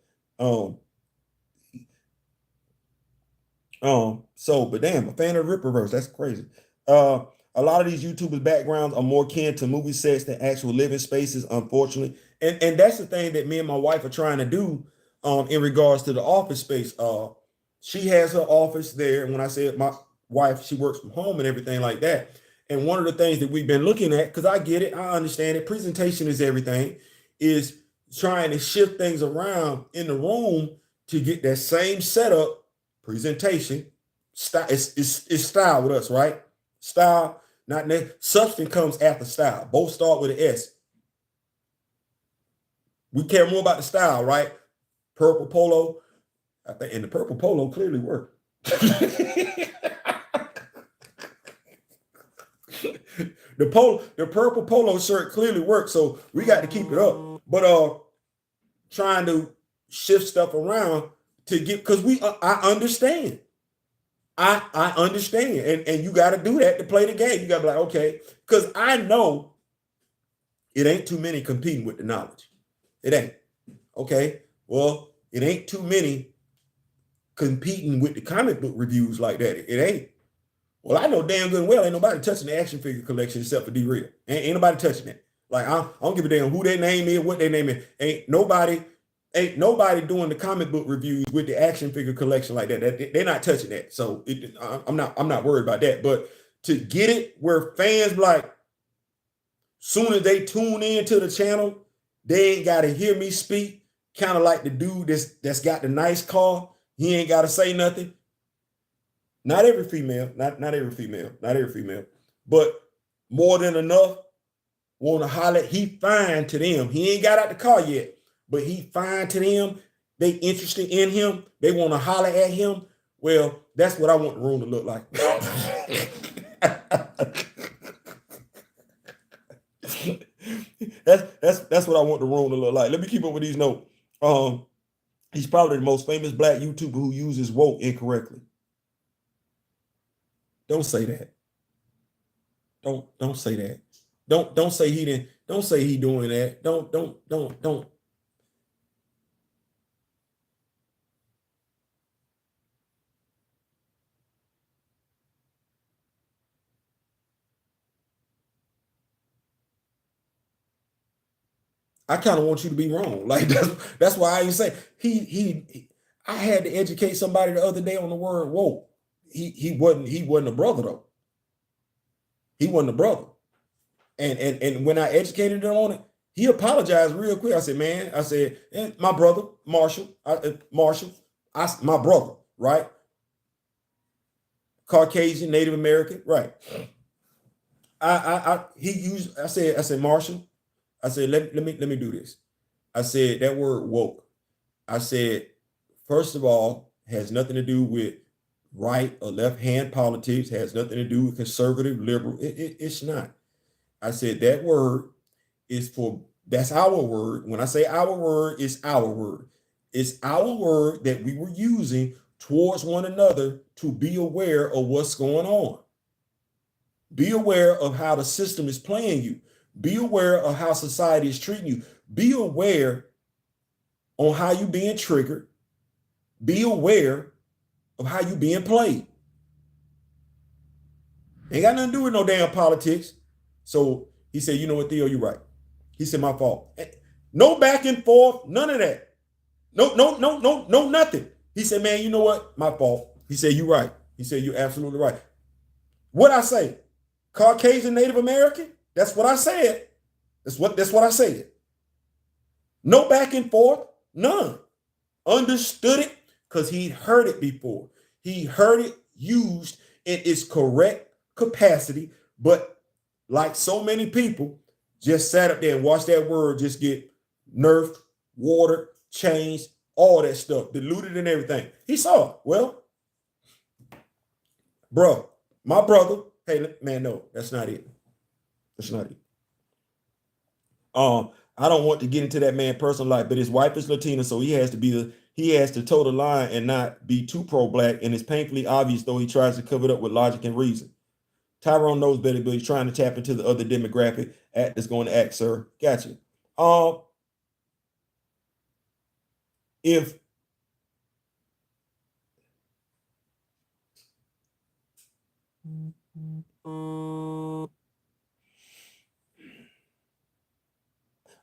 but damn, a fan of the Rippaverse. That's crazy. A lot of these YouTubers' backgrounds are more kin to movie sets than actual living spaces, unfortunately. And that's the thing that me and my wife are trying to do in regards to the office space. She has her office there, and when I said my wife, she works from home and everything like that. And one of the things that we've been looking at, because I get it, I understand it, presentation is everything, is trying to shift things around in the room to get that same setup, presentation, style. It's style with us, right? Style, not substance comes after style. Both start with an S. We care more about the style, right? Purple polo, I think, and the purple polo clearly worked. The purple polo shirt clearly worked, so we got to keep it up. But trying to shift stuff around to get, because I understand. I understand, and you got to do that to play the game. You got to be like, okay, because I know it ain't too many competing with the knowledge. It ain't. Okay, well, it ain't too many competing with the comic book reviews like that. It ain't. Well, I know damn good and well ain't nobody touching the action figure collection except for D-Real. Ain't nobody touching it. Like I don't give a damn who their name is, what their name is. Ain't nobody doing the comic book reviews with the action figure collection like that. They're not touching that. So I'm not worried about that. But to get it where fans like, soon as they tune in to the channel, they ain't got to hear me speak. Kind of like the dude that's got the nice car. He ain't got to say nothing. Not every female, not every female, but more than enough want to holler. He fine to them. He ain't got out the car yet, but he fine to them. They interested in him. They want to holler at him. Well, that's what I want the room to look like. That's what I want the room to look like. Let me keep up with these notes. He's probably the most famous black YouTuber who uses woke incorrectly. Don't say that. Don't say that. Don't say he didn't. Don't say he doing that. Don't. I kind of want you to be wrong. Like that's why I ain't say I had to educate somebody the other day on the word woke. He wasn't a brother though. He wasn't a brother. And when I educated him on it, he apologized real quick. I said, man, my brother, Marshall, my brother, right? Caucasian, Native American, right? I said, Marshall, I said, let me do this. I said that word woke. I said, first of all, has nothing to do with right or left hand politics, has nothing to do with conservative, liberal. It's not. I said that word that's our word. When I say our word, it's our word. It's our word that we were using towards one another to be aware of what's going on. Be aware of how the system is playing you. Be aware of how society is treating you. Be aware on how you being triggered. Be aware of how you being played. Ain't got nothing to do with no damn politics. So he said, you know what, Theo, you're right. He said, my fault. No back and forth, none of that. No, nothing. He said, man, you know what? My fault. He said, you're right. He said, you're absolutely right. What I say? Caucasian, Native American? That's what I said. That's what I said. No back and forth, none. Understood it because he heard it before. He heard it used in its correct capacity, but like so many people, just sat up there and watched that word just get nerfed, watered, changed, all that stuff, diluted and everything. He saw it. Well, bro, my brother, hey, man, no, that's not it. That's not it. I don't want to get into that man's personal life, but his wife is Latina, so he has to toe the line and not be too pro-black, and it's painfully obvious, though he tries to cover it up with logic and reason. Tyrone knows better, but he's trying to tap into the other demographic that's going to act, sir. Gotcha. If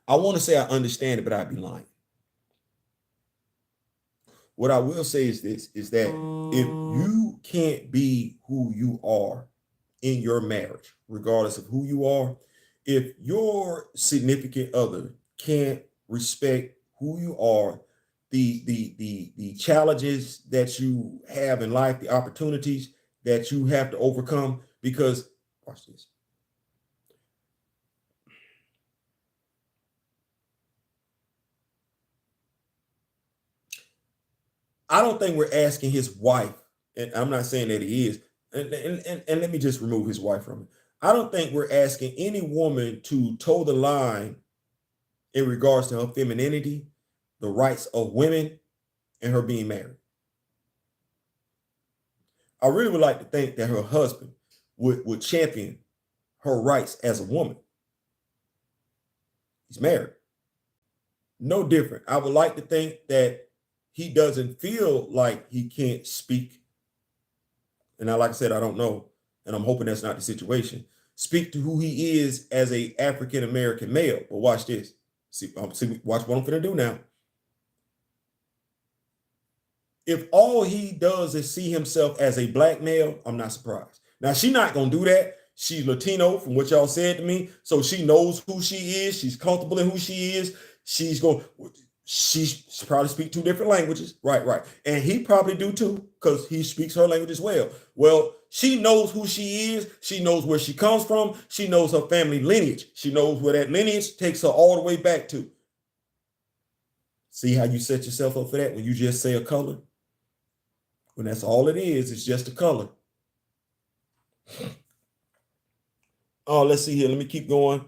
I want to say I understand it, but I'd be lying. What I will say is this, is that if you can't be who you are in your marriage, regardless of who you are, if your significant other can't respect who you are, the challenges that you have in life, the opportunities that you have to overcome, because watch this. I don't think we're asking his wife, and I'm not saying that he is, and let me just remove his wife from it. I don't think we're asking any woman to toe the line in regards to her femininity, the rights of women, and her being married. I really would like to think that her husband would champion her rights as a woman. He's married. No different. I would like to think that he doesn't feel like he can't speak. And like I said, I don't know. And I'm hoping that's not the situation. Speak to who he is as a African American male. But watch this. See, watch what I'm going to do now. If all he does is see himself as a black male, I'm not surprised. Now, she's not going to do that. She's Latino, from what y'all said to me. So she knows who she is. She's comfortable in who she is. She probably speak two different languages. Right. And he probably do too, because he speaks her language as well. Well, she knows who she is. She knows where she comes from. She knows her family lineage. She knows where that lineage takes her all the way back to. See how you set yourself up for that when you just say a color? When that's all it is, it's just a color. Oh, let's see here. Let me keep going.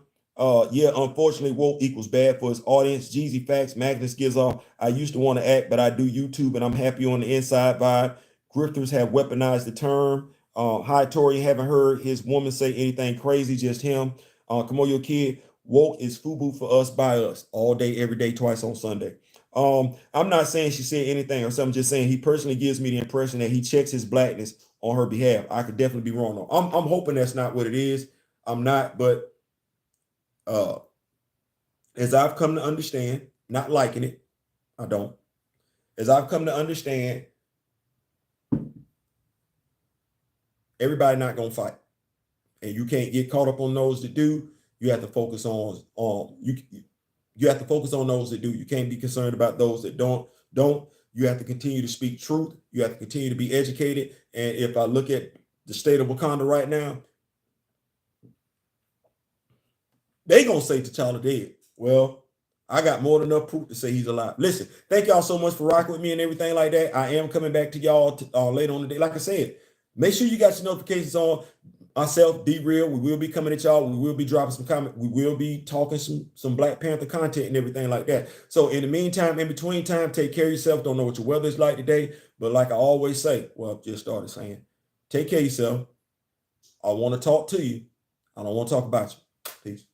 Yeah, unfortunately, woke equals bad for his audience. Jeezy Facts, Magnus gives off. I used to want to act, but I do YouTube, and I'm happy on the inside vibe. Grifters have weaponized the term. Hi, Tori, haven't heard his woman say anything crazy, just him. Come on, your kid. Woke is FUBU for us, by us, all day, every day, twice on Sunday. I'm not saying she said anything or something, just saying he personally gives me the impression that he checks his blackness on her behalf. I could definitely be wrong though. I'm hoping that's not what it is. I'm not, but as I've come to understand, not liking it, I don't. As I've come to understand, everybody not gonna fight, and you can't get caught up on those that do. You have to focus on you have to focus on those that do. You can't be concerned about those that don't. You have to continue to speak truth. You have to continue to be educated. And if I look at the state of Wakanda right now, they gonna say T'Challa dead. Well, I got more than enough proof to say he's alive. Listen, thank y'all so much for rocking with me and everything like that. I am coming back to y'all later on the day. Like I said, make sure you got your notifications on. Myself, D-Real, we will be coming at y'all. We will be dropping some comment. We will be talking some Black Panther content and everything like that. So in the meantime, in between time, take care of yourself. Don't know what your weather is like today, but like I always say, well, I've just started saying, take care of yourself. I want to talk to you. I don't want to talk about you. Peace.